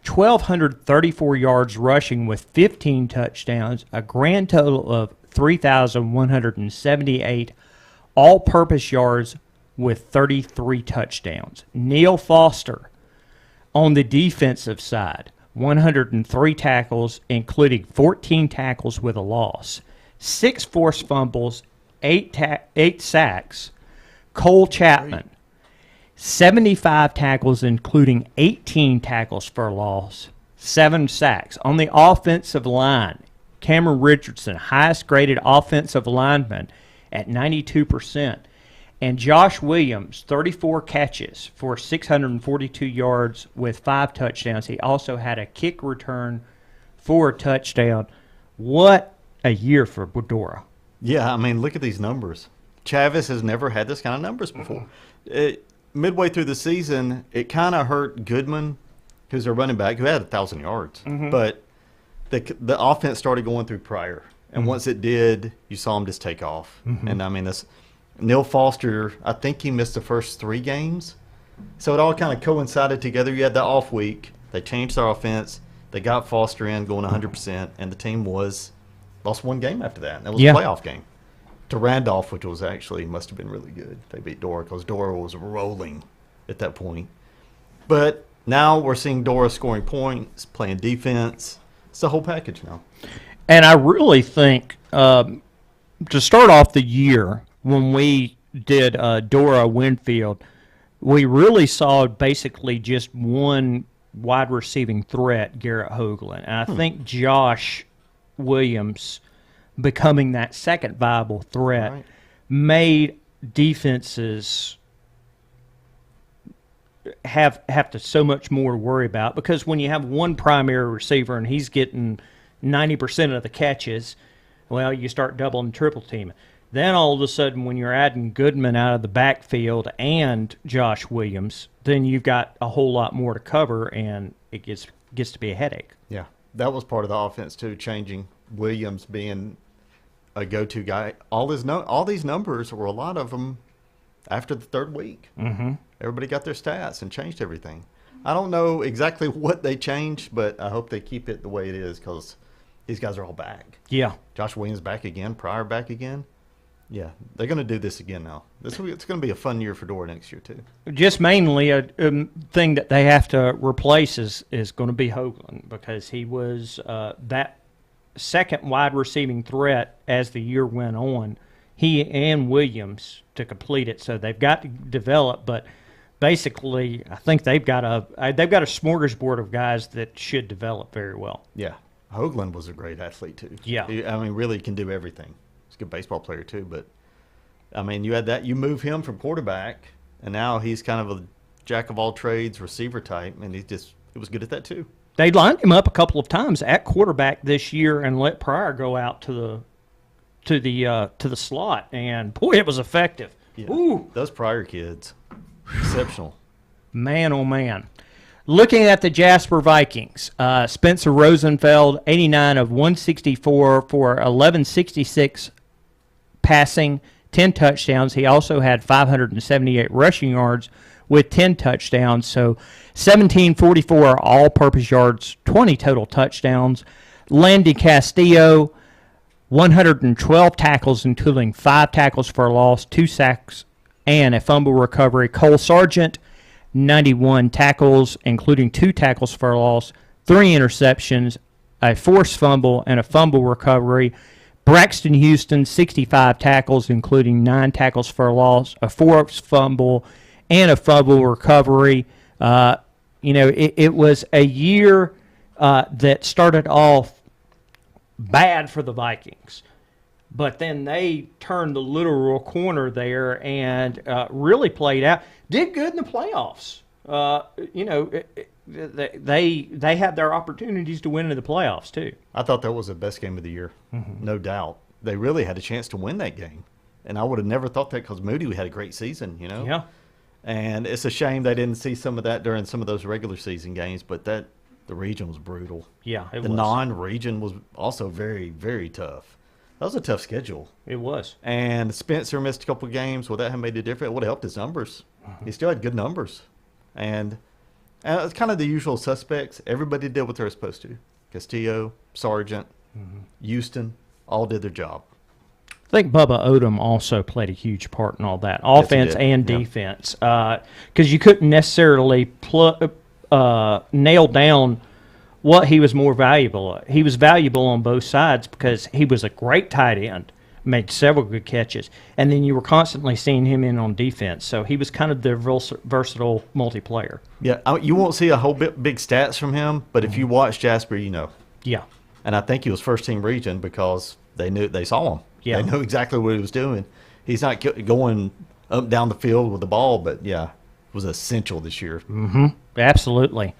1,234 yards rushing with 15 touchdowns, a grand total of 3,178 all-purpose yards with 33 touchdowns. Neil Foster on the defensive side, 103 tackles, including 14 tackles with a loss. 6 forced fumbles, 8 sacks. Cole Chapman, 75 tackles, including 18 tackles for a loss, 7 sacks. On the offensive line, Cameron Richardson, highest graded offensive lineman at 92%. And Josh Williams, 34 catches for 642 yards with 5 touchdowns. He also had a kick return for a touchdown. What a year for Dora. Yeah, I mean, look at these numbers. Chavis has never had this kind of numbers before. Midway through the season, it kind of hurt Goodman, who's a running back, who had 1,000 yards. But the offense started going through Pryor. And once it did, you saw him just take off. And, I mean, this Neil Foster, I think he missed the first 3 games. So it all kind of coincided together. You had the off week. They changed their offense. They got Foster in going 100%, and the team lost 1 game after that. And that was a playoff game to Randolph, which was actually must have been really good. They beat Dora because Dora was rolling at that point. But now we're seeing Dora scoring points, playing defense. It's the whole package now. And I really think to start off the year, when we did Dora Winfield, we really saw basically just one wide receiving threat, Garrett Hoagland. And I think Josh Williams becoming that second viable threat made defenses have to so much more to worry about, because when you have one primary receiver and he's getting 90% of the catches, well, you start double and triple teaming. Then all of a sudden, when you're adding Goodman out of the backfield and Josh Williams, then you've got a whole lot more to cover, and it gets to be a headache. Yeah, that was part of the offense too, changing Williams being a go-to guy. All these numbers were, a lot of them after the third week. Everybody got their stats and changed everything. I don't know exactly what they changed, but I hope they keep it the way it is, because these guys are all back. Yeah. Josh Williams back again, Pryor back again. Yeah, they're going to do this again now. It's going to be a fun year for Dora next year too. Just mainly a thing that they have to replace is going to be Hoagland, because he was that second wide receiving threat as the year went on. He and Williams to complete it, so they've got to develop. But basically, I think they've got a smorgasbord of guys that should develop very well. Yeah, Hoagland was a great athlete too. Yeah, I mean, really can do everything. He's a good baseball player too. But I mean, you had that. You move him from quarterback, and now he's kind of a jack of all trades receiver type, and he was good at that too. They lined him up a couple of times at quarterback this year and let Pryor go out to the slot, and boy, it was effective. Yeah. Ooh, those Pryor kids, exceptional. Man, oh man. Looking at the Jasper Vikings, Spencer Rosenfeld, 89 of 164 for 1166 passing, 10 touchdowns. He also had 578 rushing yards with 10 touchdowns. So 1744 all-purpose yards, 20 total touchdowns. Landy Castillo, 112 tackles, including 5 tackles for a loss, 2 sacks, and a fumble recovery. Cole Sargent, 91 tackles, including 2 tackles for a loss, 3 interceptions, a forced fumble, and a fumble recovery. Braxton Houston, 65 tackles, including 9 tackles for a loss, a forced fumble, and a fumble recovery. It was a year that started off bad for the Vikings. but then they turned the literal corner there and really played out. Did good in the playoffs. They had their opportunities to win in the playoffs too. I thought that was the best game of the year, no doubt. They really had a chance to win that game, and I would have never thought that because Moody had a great season, Yeah. And it's a shame they didn't see some of that during some of those regular season games, but the region was brutal. Yeah, it the was. non-region was also very, very tough. That was a tough schedule. It was. And Spencer missed a couple of games. Would that have made a difference? It would have helped his numbers. He still had good numbers. And it's kind of the usual suspects. Everybody did what they were supposed to. Castillo, Sargent, Houston, all did their job. I think Bubba Odom also played a huge part in all that, Yes, he offense did. and Yeah. defense, because you couldn't necessarily nail down what he was more valuable at. He was valuable on both sides because he was a great tight end, made several good catches, and then you were constantly seeing him in on defense. So he was kind of the versatile multiplayer. Yeah, you won't see a whole big stats from him, but if you watch Jasper, you know. Yeah. And I think he was first team region because they saw him. Yeah. They knew exactly what he was doing. He's not going up down the field with the ball, but yeah, was essential this year. Absolutely.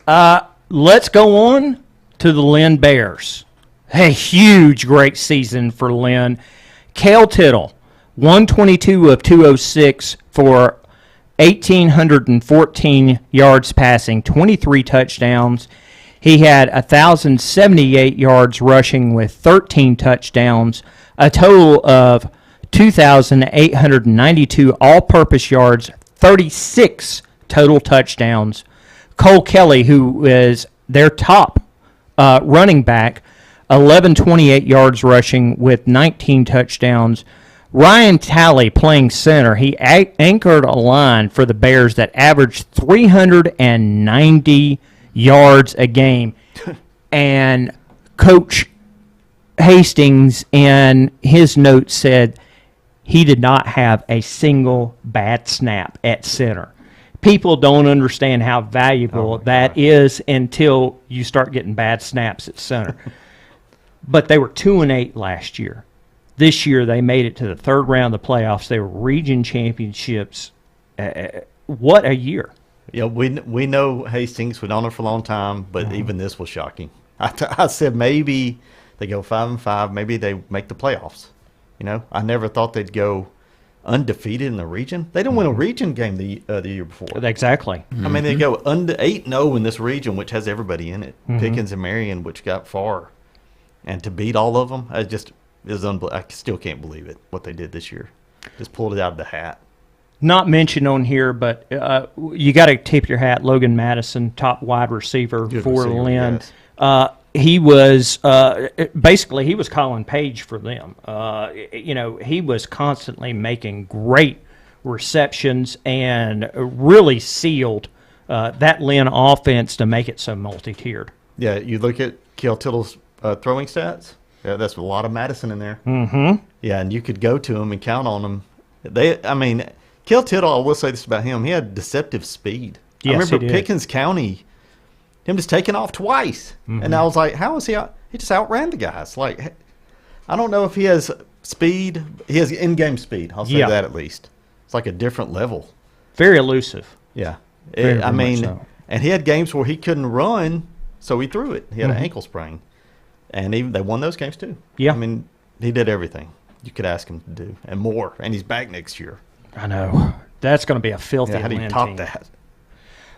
Let's go on to the Lynn Bears. A huge, great season for Lynn. Cale Tittle, 122 of 206 for 1,814 yards passing, 23 touchdowns. He had 1,078 yards rushing with 13 touchdowns, a total of 2,892 all-purpose yards, 36 total touchdowns. Cole Kelly, who is their top running back, 1,128 yards rushing with 19 touchdowns. Ryan Talley playing center. He anchored a line for the Bears that averaged 390 yards a game. And Coach Hastings in his notes said he did not have a single bad snap at center. People don't understand how valuable that is until you start getting bad snaps at center. But they were 2-8 last year. This year they made it to the third round of the playoffs. They were region championships. What a year. Yeah, we know Hastings. We've known her for a long time, but even this was shocking. I said maybe they go 5-5. Maybe they make the playoffs. I never thought they'd go undefeated in the region. They didn't win a region game the year before. Exactly. I mean, they go 8-0 in this region, which has everybody in it. Pickens and Marion, which got far, and to beat all of them, it is unbelievable. I still can't believe it. What they did this year, just pulled it out of the hat. Not mentioned on here, but you got to tip your hat. Logan Madison, top wide receiver Good for receiver, Lynn. yes. He was basically he was calling Page for them. He was constantly making great receptions and really sealed that Lynn offense to make it so multi-tiered. Yeah, you look at Cale Tittle's throwing stats. Yeah, that's a lot of Madison in there. Mm-hmm. Yeah, and you could go to him and count on him. Cale Tittle, I will say this about him, he had deceptive speed. Yes, I remember he did. Pickens County, him just taking off twice. And I was like, how is he out? He just outran the guys. Like, I don't know if he has speed. He has in-game speed. I'll say Yeah. that at least. It's like a different level. Very elusive. Yeah. Very much so. And he had games where he couldn't run, so he threw it. He had an ankle sprain. And they won those games too. Yeah. I mean, he did everything you could ask him to do and more. And he's back next year. I know. That's going to be a filthy Yeah, how do you Lynn top team. that?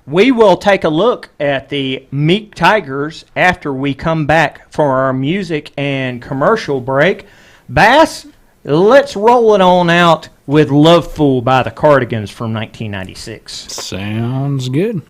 We will take a look at the Meek Tigers after we come back for our music and commercial break. Bass, let's roll it on out with Love Fool by the Cardigans from 1996. Sounds good.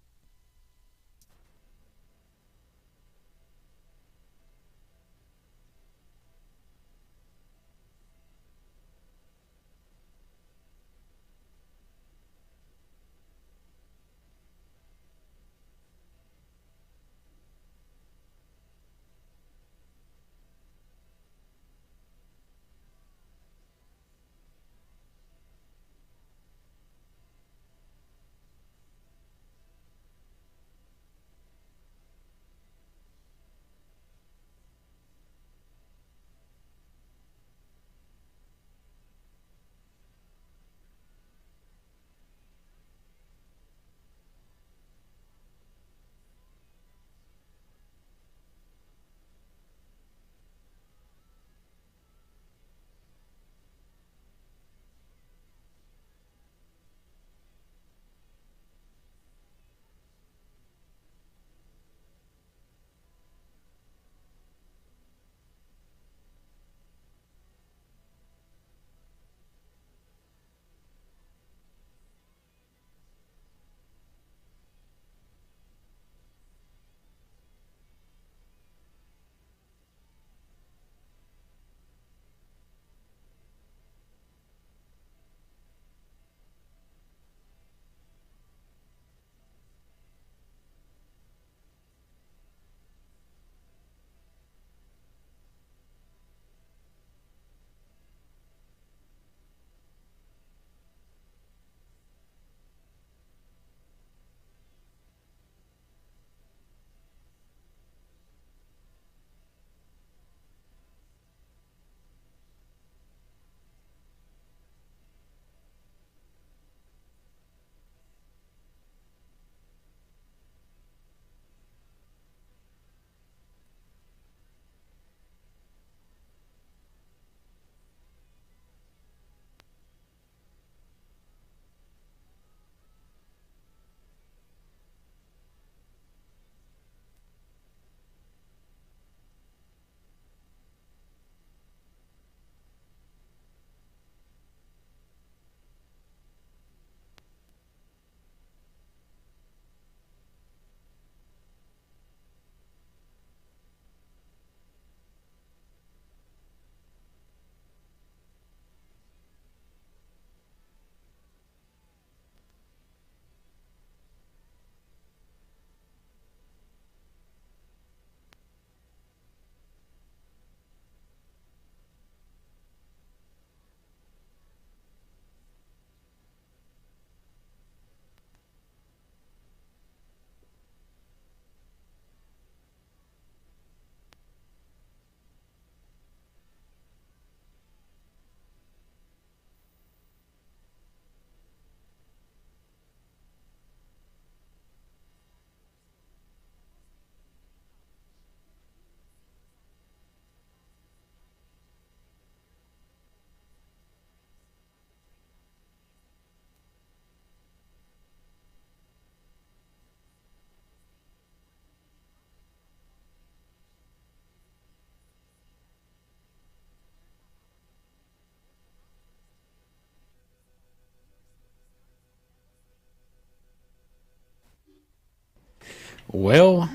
Well,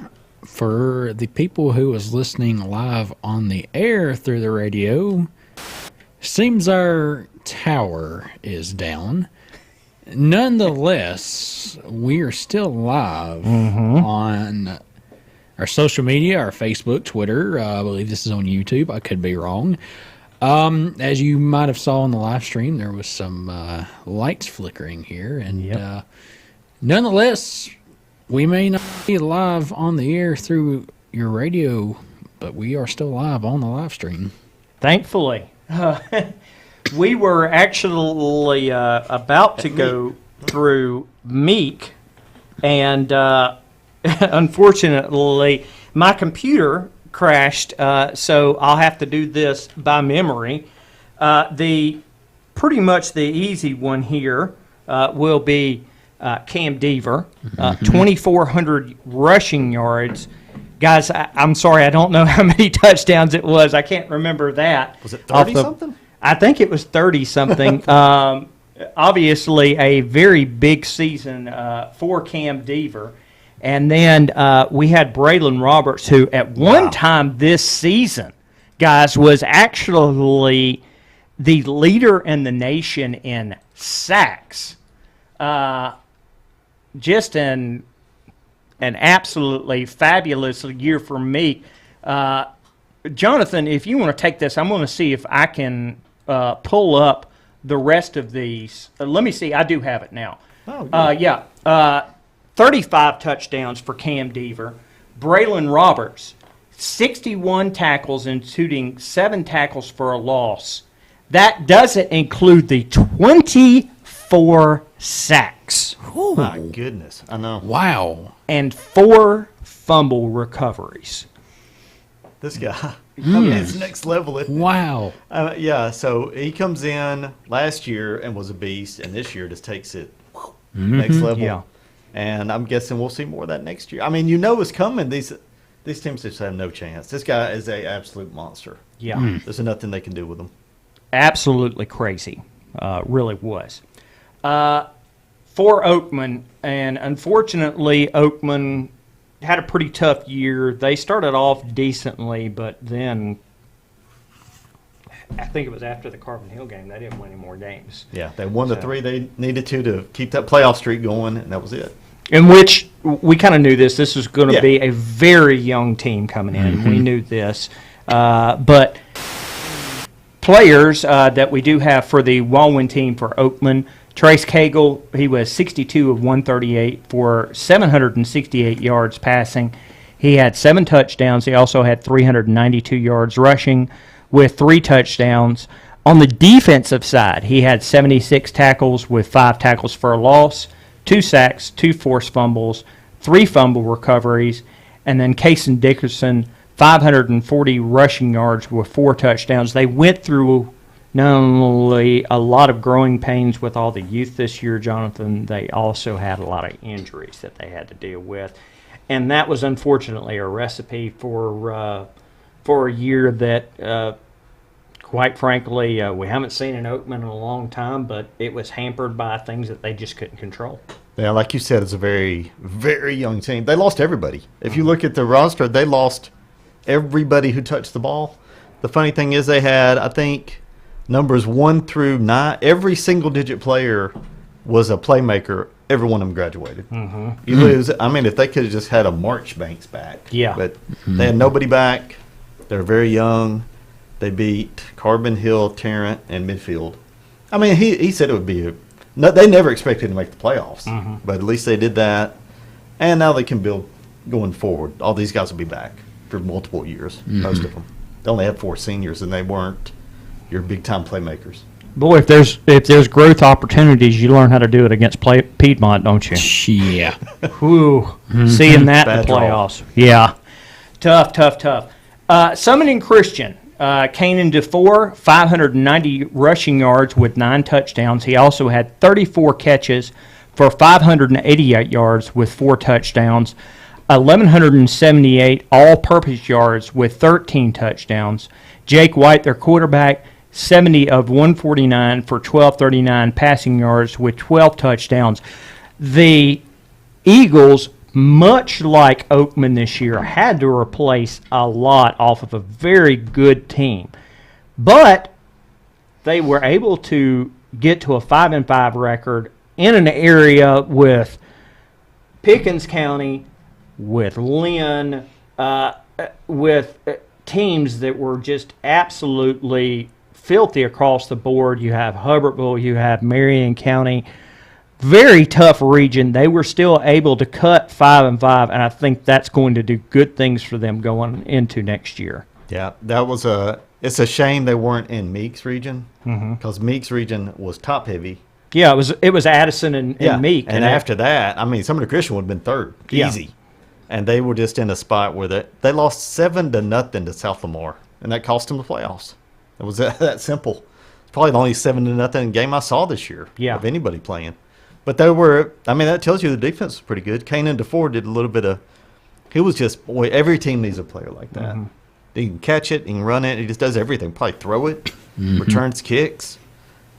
for the people who was listening live on the air through the radio, seems our tower is down. Nonetheless, we are still live on our social media, our Facebook, Twitter. I believe this is on YouTube. I could be wrong. As you might have saw on the live stream, there was some lights flickering here. And nonetheless, we may not be live on the air through your radio, but we are still live on the live stream. Thankfully. We were actually about to go through Meek, and unfortunately, my computer crashed, so I'll have to do this by memory. Pretty much the easy one here will be Cam Deaver, 2,400 rushing yards. Guys, I'm sorry, I don't know how many touchdowns it was. I can't remember that. Was it 30-something? I think it was 30-something. Obviously, a very big season for Cam Deaver. And then we had Braylon Roberts, who at one time this season, guys, was actually the leader in the nation in sacks. Just an absolutely fabulous year for me. Jonathan, if you want to take this, I'm going to see if I can pull up the rest of these. Let me see. I do have it now. Oh, good. 35 touchdowns for Cam Deaver. Braylon Roberts, 61 tackles, including 7 tackles for a loss. That doesn't include the 24 sacks. Oh, my goodness. I know. Wow. And 4 fumble recoveries. This guy. I mean, it's next level. Wow. So he comes in last year and was a beast, and this year just takes it next level. Yeah. And I'm guessing we'll see more of that next year. I mean, you know it's coming. These teams just have no chance. This guy is an absolute monster. Yeah. There's nothing they can do with him. Absolutely crazy. Really was. For Oakman, and unfortunately, Oakman had a pretty tough year. They started off decently, but then I think it was after the Carbon Hill game, they didn't win any more games. Yeah, they won the 3 they needed to keep that playoff streak going, and that was it. In which we kind of knew this. This was going to be a very young team coming in. We knew this. But players that we do have for the Walwyn team for Oakman, Trace Cagle, he was 62 of 138 for 768 yards passing. He had 7 touchdowns. He also had 392 yards rushing with 3 touchdowns. On the defensive side, he had 76 tackles with 5 tackles for a loss, 2 sacks, 2 forced fumbles, 3 fumble recoveries, and then Cason Dickerson, 540 rushing yards with 4 touchdowns. They went through not only a lot of growing pains with all the youth this year, Jonathan, they also had a lot of injuries that they had to deal with. And that was unfortunately a recipe for a year that, quite frankly, we haven't seen in Oakman in a long time, but it was hampered by things that they just couldn't control. Yeah, like you said, it's a very, very young team. They lost everybody. If you look at the roster, they lost everybody who touched the ball. The funny thing is they had, I think, numbers 1 through 9. Every single-digit player was a playmaker. Every one of them graduated. You lose. I mean, if they could have just had a Marchbanks back. Yeah. But they had nobody back. They're very young. They beat Carbon Hill, Tarrant, and midfield. I mean, he said it would be they never expected to make the playoffs. But at least they did that. And now they can build going forward. All these guys will be back for multiple years, most of them. They only had 4 seniors, and they weren't your big-time playmakers. Boy, if there's growth opportunities, you learn how to do it against Piedmont, don't you? Yeah. Whew. Seeing that in Bad the draw. playoffs. Yeah. Tough. Summoning Christian, Kanan DeFore, 590 rushing yards with 9 touchdowns. He also had 34 catches for 588 yards with 4 touchdowns. 1,178 all-purpose yards with 13 touchdowns. Jake White, their quarterback, 70 of 149 for 1,239 passing yards with 12 touchdowns. The Eagles much like Oakman this year, had to replace a lot off of a very good team. But they were able to get to a 5-5 record in an area with Pickens County, with Lynn, with teams that were just absolutely filthy across the board. You have Hubbardville, you have Marion County. Very tough region. They were still able to cut 5-5, and I think that's going to do good things for them going into next year. Yeah, it's a shame they weren't in Meek's region, because Meek's region was top heavy. Yeah, it was Addison and Meek. And after that, I mean, some of the Christian would have been third, easy. And they were just in a spot where they lost 7-0 to South Lamar, and that cost them the playoffs. It was that simple. It's probably the only 7-0 game I saw this year of anybody playing. But that tells you the defense was pretty good. Kanan DeFore did a little bit of – he was just – boy, every team needs a player like that. He can catch it, he can run it, he just does everything. Probably throw it, returns kicks.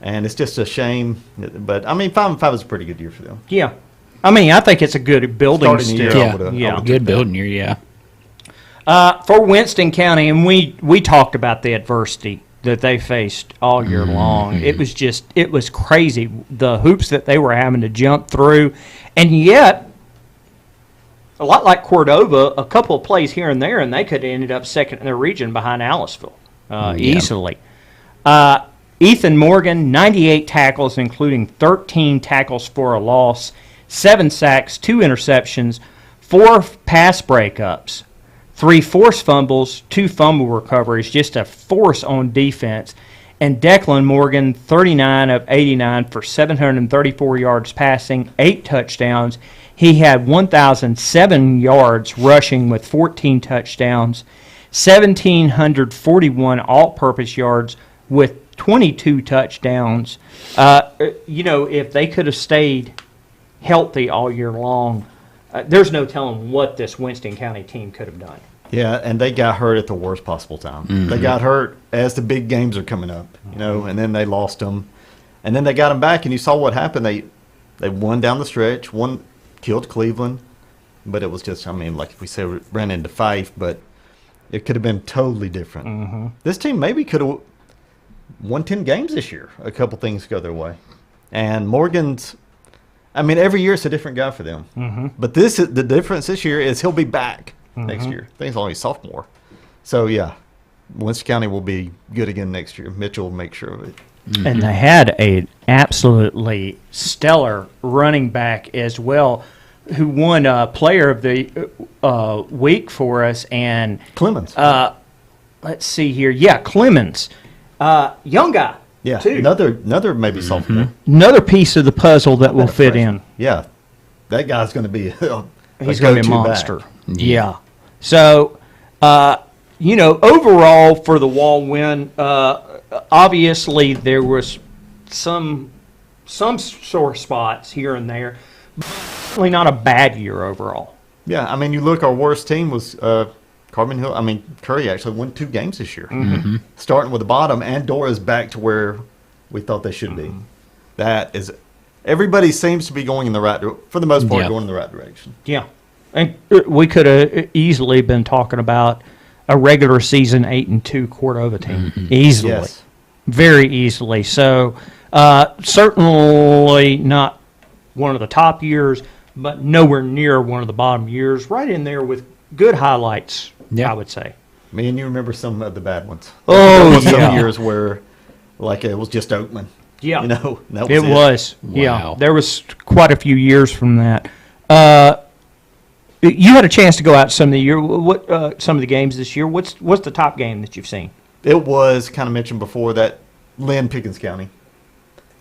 And it's just a shame. But, I mean, 5-5 is a pretty good year for them. Yeah. I mean, I think it's a good building Starting still. the year, Good building year, yeah. For Winston County, and we talked about the adversity that they faced all year long. It was crazy, the hoops that they were having to jump through. And yet, a lot like Cordova, a couple of plays here and there, and they could have ended up second in their region behind Aliceville easily. Ethan Morgan, 98 tackles, including 13 tackles for a loss, 7 sacks, 2 interceptions, 4 pass breakups, 3 forced fumbles, 2 fumble recoveries, just a force on defense. And Declan Morgan, 39 of 89 for 734 yards passing, 8 touchdowns. He had 1,007 yards rushing with 14 touchdowns, 1,741 all-purpose yards with 22 touchdowns. If they could have stayed healthy all year long, there's no telling what this Winston County team could have done. Yeah, and they got hurt at the worst possible time. They got hurt as the big games are coming up, and then they lost them. And then they got them back, and you saw what happened. They won down the stretch, killed Cleveland, but it was just, I mean, like we said, ran into Fife, but it could have been totally different. This team maybe could have won 10 games this year. A couple things go their way. And Morgan's, I mean, every year it's a different guy for them. But the difference this year is he'll be back next year. I think he's only a sophomore. So, yeah, Winston County will be good again next year. Mitchell will make sure of it. And they had an absolutely stellar running back as well, who won Player of the Week for us. And Clemens. Let's see here. Yeah, Clemens. Young guy. Yeah, too. another maybe sophomore. Another piece of the puzzle that will fit in. Yeah, that guy's going to be he's going to be a monster. Back. Yeah. So, overall for the Wall win, obviously there was some sore spots here and there. Really not a bad year overall. Yeah, I mean, you look, our worst team was Carbon Hill. I mean, Curry actually won 2 games this year. Starting with the bottom, and Dora's back to where we thought they should be. That is, everybody seems to be going in the right, for the most part, going in the right direction. Yeah. And we could have easily been talking about a regular season 8-2 Cordova team. Easily. Yes. Very easily. So, certainly not one of the top years, but nowhere near one of the bottom years. Right in there with good highlights, I would say. Me and you remember some of the bad ones. Oh, there was some years where, like, it was just Oakman. Yeah. That was it was. Wow. Yeah. There was quite a few years from that. You had a chance to go out some of the games this year. What's the top game that you've seen? It was kind of mentioned before that Lynn Pickens County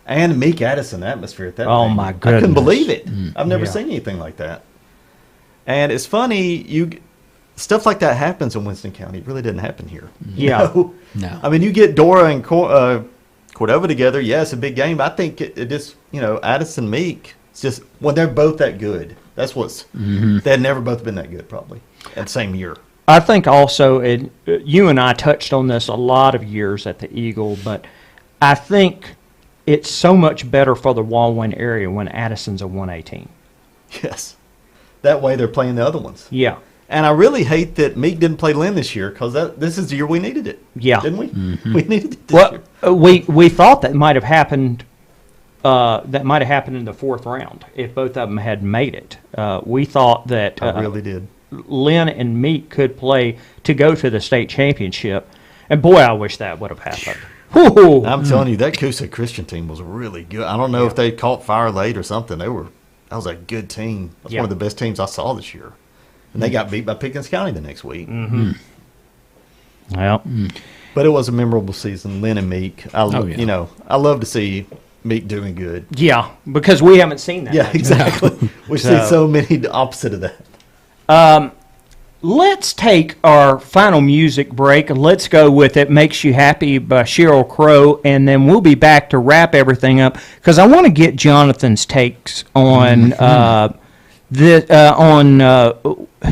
and Meek Addison atmosphere at that. Oh game. my goodness! I couldn't believe it. I've never seen anything like that. And it's funny, stuff like that happens in Winston County. It really didn't happen here. Yeah. No. I mean, you get Dora and Cordova together. Yeah, it's a big game. I think it just, Addison Meek. It's just when they're both that good. That's what's they had never both been that good probably at the same year. I think also, you and I touched on this a lot of years at the Eagle, but I think it's so much better for the Walwyn area when Addison's a 1A team. Yes. that way they're playing the other ones. Yeah. And I really hate that Meek didn't play Lynn this year because this is the year we needed it. Yeah. Didn't we? We needed it this Well, year. we thought that might have happened. That might have happened in the fourth round if both of them had made it. We thought that I really did. Lynn and Meek could play to go to the state championship, and boy, I wish that would have happened. Whew. I'm telling you, that Coosa Christian team was really good. I don't know if they caught fire late or something. That was a good team. That's one of the best teams I saw this year. And they got beat by Pickens County the next week. Well, But it was a memorable season. Lynn and Meek. I love to see Meek doing good. yeah, because we haven't seen that. Yeah, much. exactly. We see so many the opposite of that. Let's take our final music break. Let's go with It Makes You Happy by Sheryl Crow, and then we'll be back to wrap everything up because I want to get Jonathan's takes on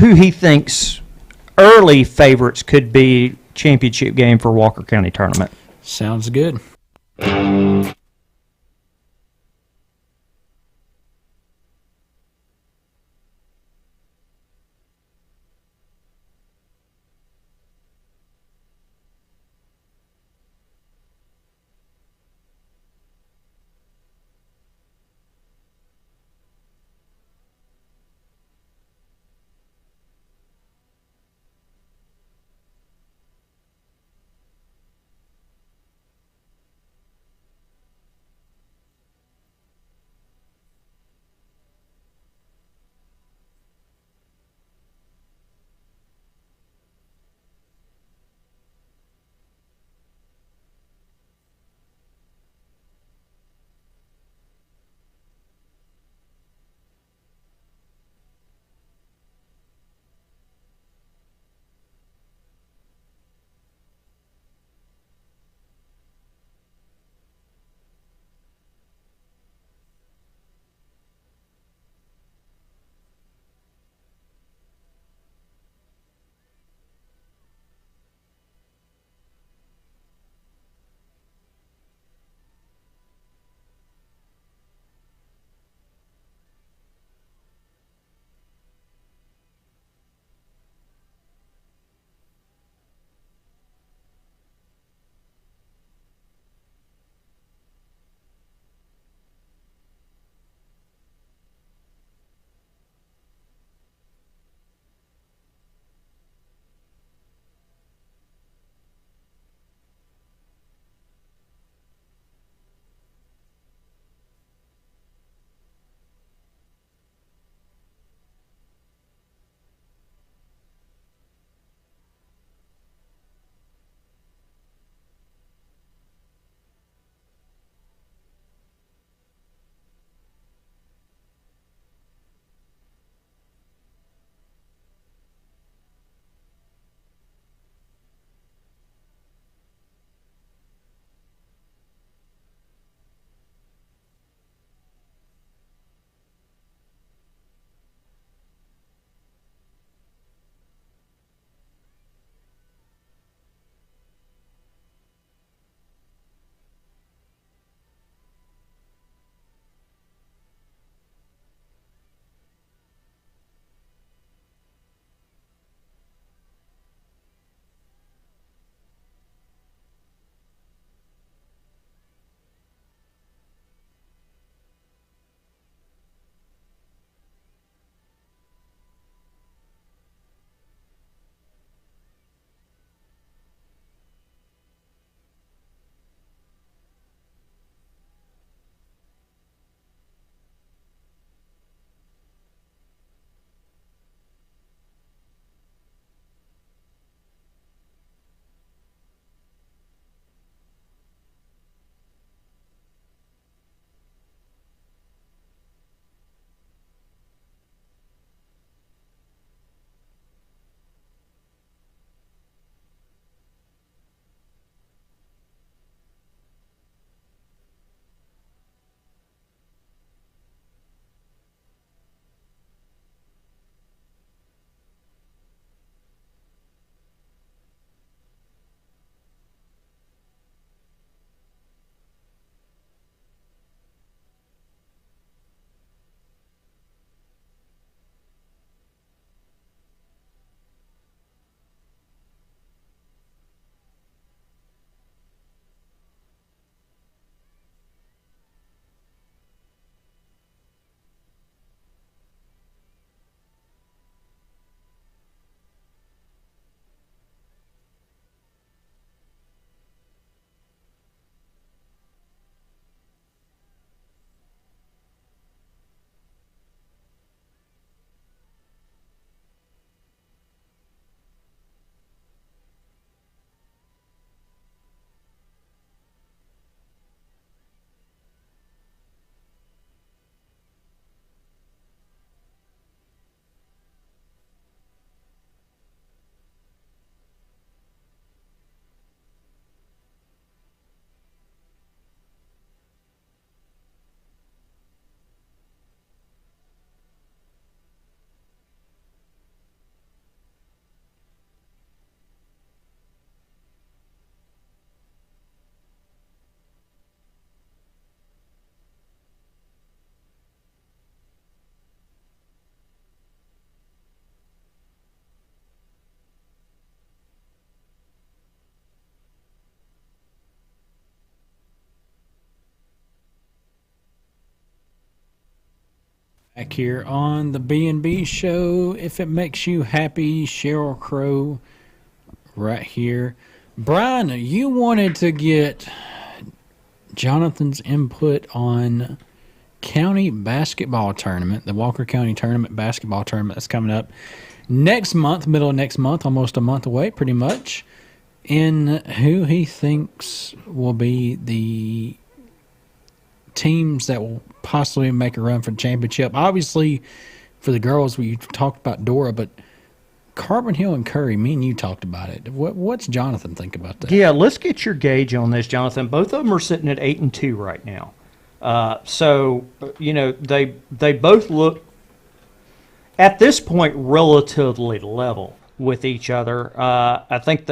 who he thinks early favorites could be championship game for Walker County Tournament. Sounds good. Back here on the B&B Show, if it makes you happy, Cheryl Crow, right here. Brian, you wanted to get Jonathan's input on county basketball tournament, the Walker County Tournament basketball tournament that's coming up next month, middle of next month, almost a month away, pretty much. And who he thinks will be the teams that will possibly make a run for the championship. Obviously, for the girls, we talked about Dora, but Carbon Hill and Curry, me and you talked about it. What's Jonathan think about that? Yeah, let's get your gauge on this, Jonathan. Both of them are sitting at 8-2 right now. So they both look at this point relatively level with each other. I think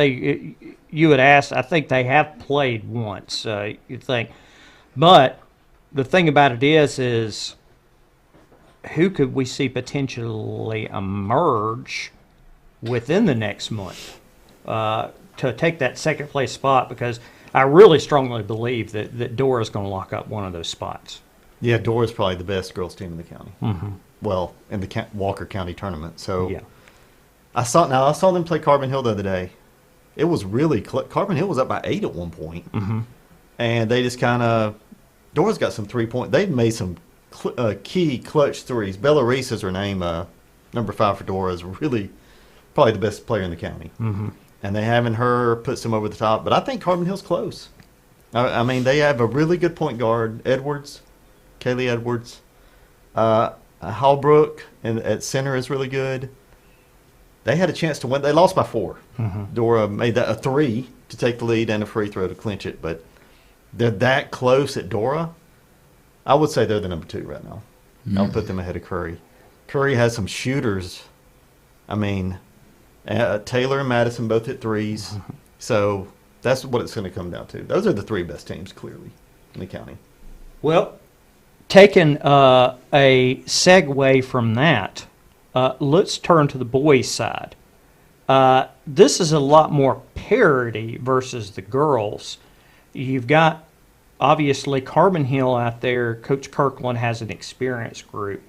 you had asked, I think they have played once. You'd think, but the thing about it is who could we see potentially emerge within the next month to take that second place spot? Because I really strongly believe that Dora's going to lock up one of those spots. Yeah, Dora's probably the best girls team in the county. Mm-hmm. Well, in the Walker County tournament. So yeah. I saw them play Carbon Hill the other day. It was really Carbon Hill was up by 8 at one point. Mm-hmm. And they just kind of Dora's got some 3-point. They've made some key clutch threes. Bella Reese is her name. Number 5 for Dora is really probably the best player in the county. Mm-hmm. And they having her puts them over the top. But I think Carbon Hill's close. I mean, they have a really good point guard, Edwards, Kaylee Edwards. Hallbrook at center is really good. They had a chance to win. They lost by 4. Mm-hmm. Dora made that a 3 to take the lead and a free throw to clinch it. But they're that close at Dora. I would say they're the number 2 right now. Mm-hmm. I'll put them ahead of Curry. Curry has some shooters. I mean, Taylor and Madison both hit 3s. Mm-hmm. So that's what it's going to come down to. Those are the 3 best teams, clearly, in the county. Well, taking a segue from that, let's turn to the boys' side. This is a lot more parity versus the girls. You've got, obviously, Carbon Hill out there. Coach Kirkland has an experienced group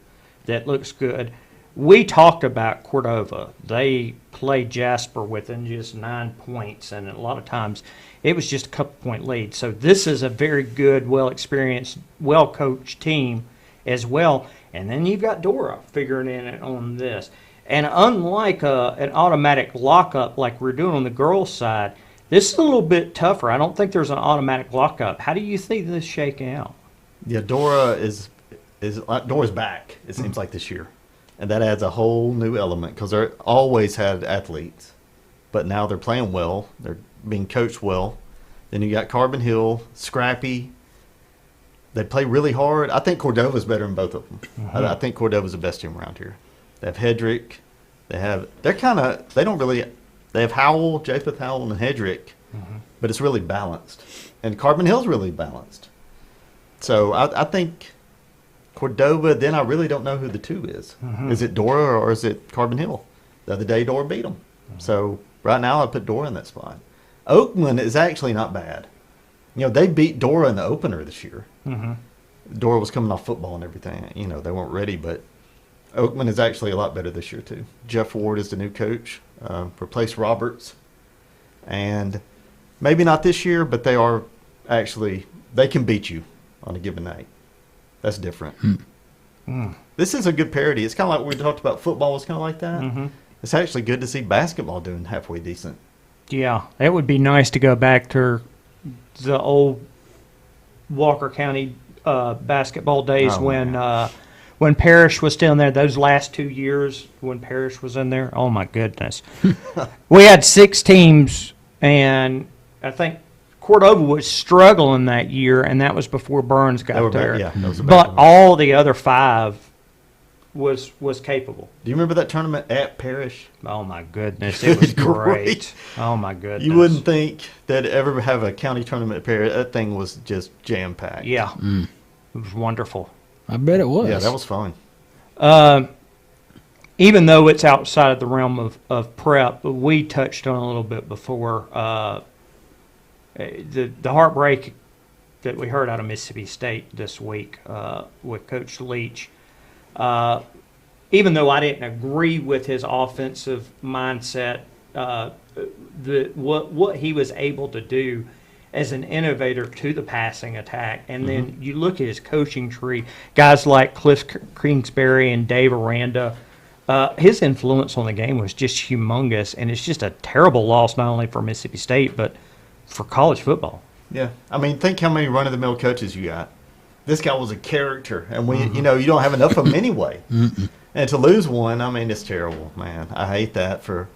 that looks good. We talked about Cordova. They played Jasper within just 9 points, and a lot of times it was just a couple-point lead. So this is a very good, well-experienced, well-coached team as well. And then you've got Dora figuring in on this. And unlike an automatic lockup like we're doing on the girls' side, this is a little bit tougher. I don't think there's an automatic lockup. How do you see this shaking out? Yeah, Dora's back, it seems like, this year. And that adds a whole new element because they're always had athletes. But now they're playing well. They're being coached well. Then you got Carbon Hill, scrappy. They play really hard. I think Cordova's better than both of them. Mm-hmm. I think Cordova's the best team around here. They have Hedrick. They have Howell, Japheth Howell, and Hedrick. Mm-hmm. But it's really balanced. And Carbon Hill's really balanced. So I think Cordova, then I really don't know who the 2 is. Mm-hmm. Is it Dora or is it Carbon Hill? The other day, Dora beat them. Mm-hmm. So right now, I put Dora in that spot. Oakland is actually not bad. You know, they beat Dora in the opener this year. Mm-hmm. Dora was coming off football and everything. You know, they weren't ready, but Oakland is actually a lot better this year, too. Jeff Ward is the new coach, replaced Roberts. And maybe not this year, but they are actually, they can beat you on a given night. That's different. This is a good parody. It's kind of like we talked about football was kind of like that. Mm-hmm. It's actually good to see basketball doing halfway decent. Yeah, it would be nice to go back to the old Walker County basketball days when Parrish was still in there. Those last 2 years when Parrish was in there, oh my goodness. We had 6 teams, and I think Cordova was struggling that year, and that was before Burns got there. But all the other 5 was capable. Do you remember that tournament at Parrish? Oh my goodness, it was great. Oh my goodness. You wouldn't think they'd ever have a county tournament at Parrish. That thing was just jam-packed. Yeah, it was wonderful. I bet it was. Yeah, that was fun. Even though it's outside of the realm of prep, we touched on a little bit before the heartbreak that we heard out of Mississippi State this week with Coach Leach. even though I didn't agree with his offensive mindset, what he was able to do as an innovator to the passing attack. And then you look at his coaching tree, guys like Cliff Kingsbury and Dave Aranda, his influence on the game was just humongous, and it's just a terrible loss not only for Mississippi State but for college football. Yeah. I mean, think how many run-of-the-mill coaches you got. This guy was a character, and you don't have enough of them anyway. And to lose one, I mean, it's terrible, man. I hate that for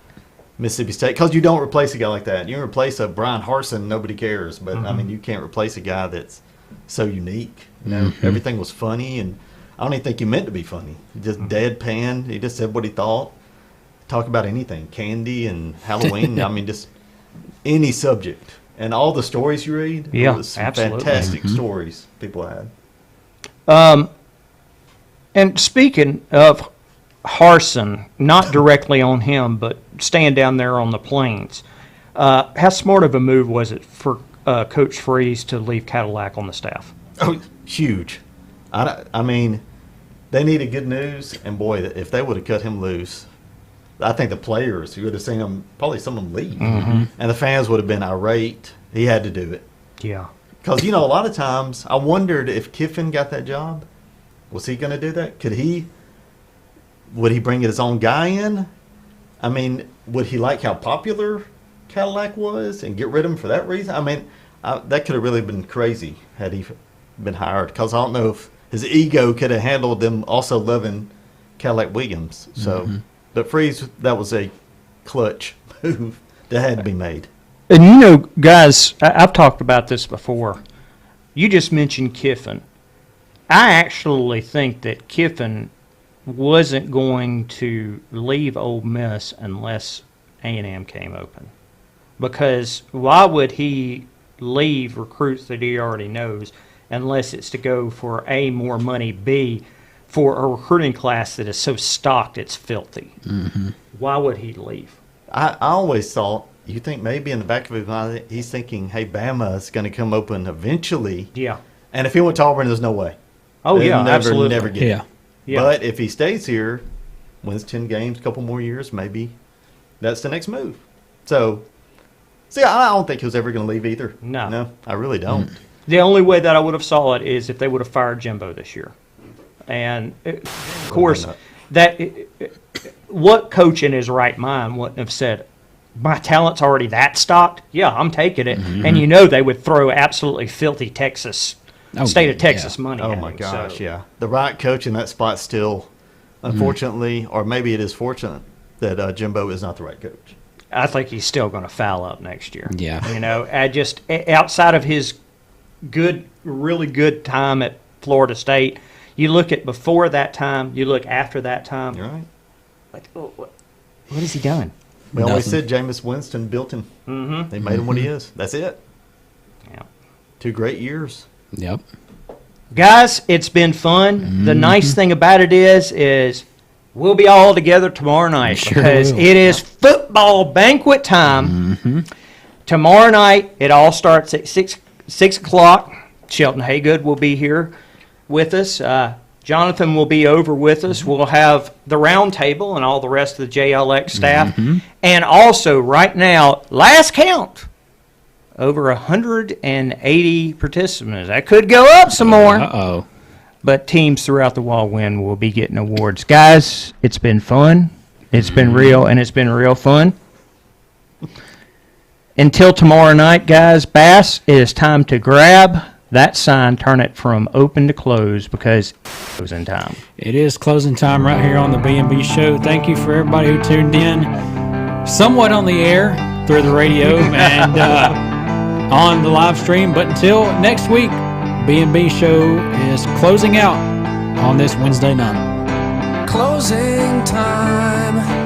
Mississippi State, because you don't replace a guy like that. You replace a Brian Harsin, nobody cares. But, I mean, you can't replace a guy that's so unique. Everything was funny, and I don't even think he meant to be funny. Just deadpan. He just said what he thought. Talk about anything, candy and Halloween. I mean, just any subject. And all the stories you read, yeah, it was some absolutely. fantastic stories people had. And speaking of Harsin, not directly on him, but staying down there on the plains, how smart of a move was it for Coach Freeze to leave Cadillac on the staff? Oh, huge. I mean, they needed good news, and boy, if they would have cut him loose, I think the players, you would have seen them, probably some of them leave. And the fans would have been irate. He had to do it. Yeah. Because, a lot of times, I wondered if Kiffin got that job, was he going to do that? Would he bring his own guy in? I mean, would he like how popular Cadillac was and get rid of him for that reason? I mean, that could have really been crazy had he been hired, because I don't know if his ego could have handled them also loving Cadillac Williams. So, but Freeze, that was a clutch move that had to be made. And guys, I've talked about this before. You just mentioned Kiffin. I actually think that Kiffin wasn't going to leave Ole Miss unless A&M came open. Because why would he leave recruits that he already knows unless it's to go for A, more money, B, for a recruiting class that is so stocked it's filthy? Why would he leave? I always thought, you think maybe in the back of his mind, he's thinking, hey, Bama is going to come open eventually. Yeah. And if he went to Auburn, there's no way. Oh, They'll yeah, absolutely. Never get it. Yeah. But if he stays here, wins 10 games, a couple more years, maybe that's the next move. So, see, I don't think he was ever going to leave either. No, I really don't. The only way that I would have saw it is if they would have fired Jimbo this year. And, of course, what coach in his right mind wouldn't have said, my talent's already that stocked? Yeah, I'm taking it. And they would throw absolutely filthy state of Texas money at Oh, him. my gosh, yeah. The right coach in that spot still, unfortunately, or maybe it is fortunate that Jimbo is not the right coach. I think he's still going to foul up next year. Yeah. Outside of his really good time at Florida State, you look at before that time, you look after that time. You're right. Like, what has he done? We always said Jameis Winston built him. They made him what he is. That's it. Yeah. 2 great years. Yep. Guys, it's been fun. The nice thing about it is we'll be all together tomorrow night because it is football banquet time. Tomorrow night, it all starts at 6 o'clock. Shelton Haygood will be here with us. Jonathan will be over with us. We'll have the round table and all the rest of the JLX staff. And also, right now, last count, over 180 participants. That could go up some more. Uh-oh. But teams throughout the Win will be getting awards. Guys, it's been fun. It's been real, and it's been real fun. Until tomorrow night, guys, Bass, it is time to grab that sign, turn it from open to close because it's closing time. It is closing time right here on the B&B Show. Thank you for everybody who tuned in, somewhat on the air through the radio and on the live stream. But until next week, B&B Show is closing out on this Wednesday night. Closing time.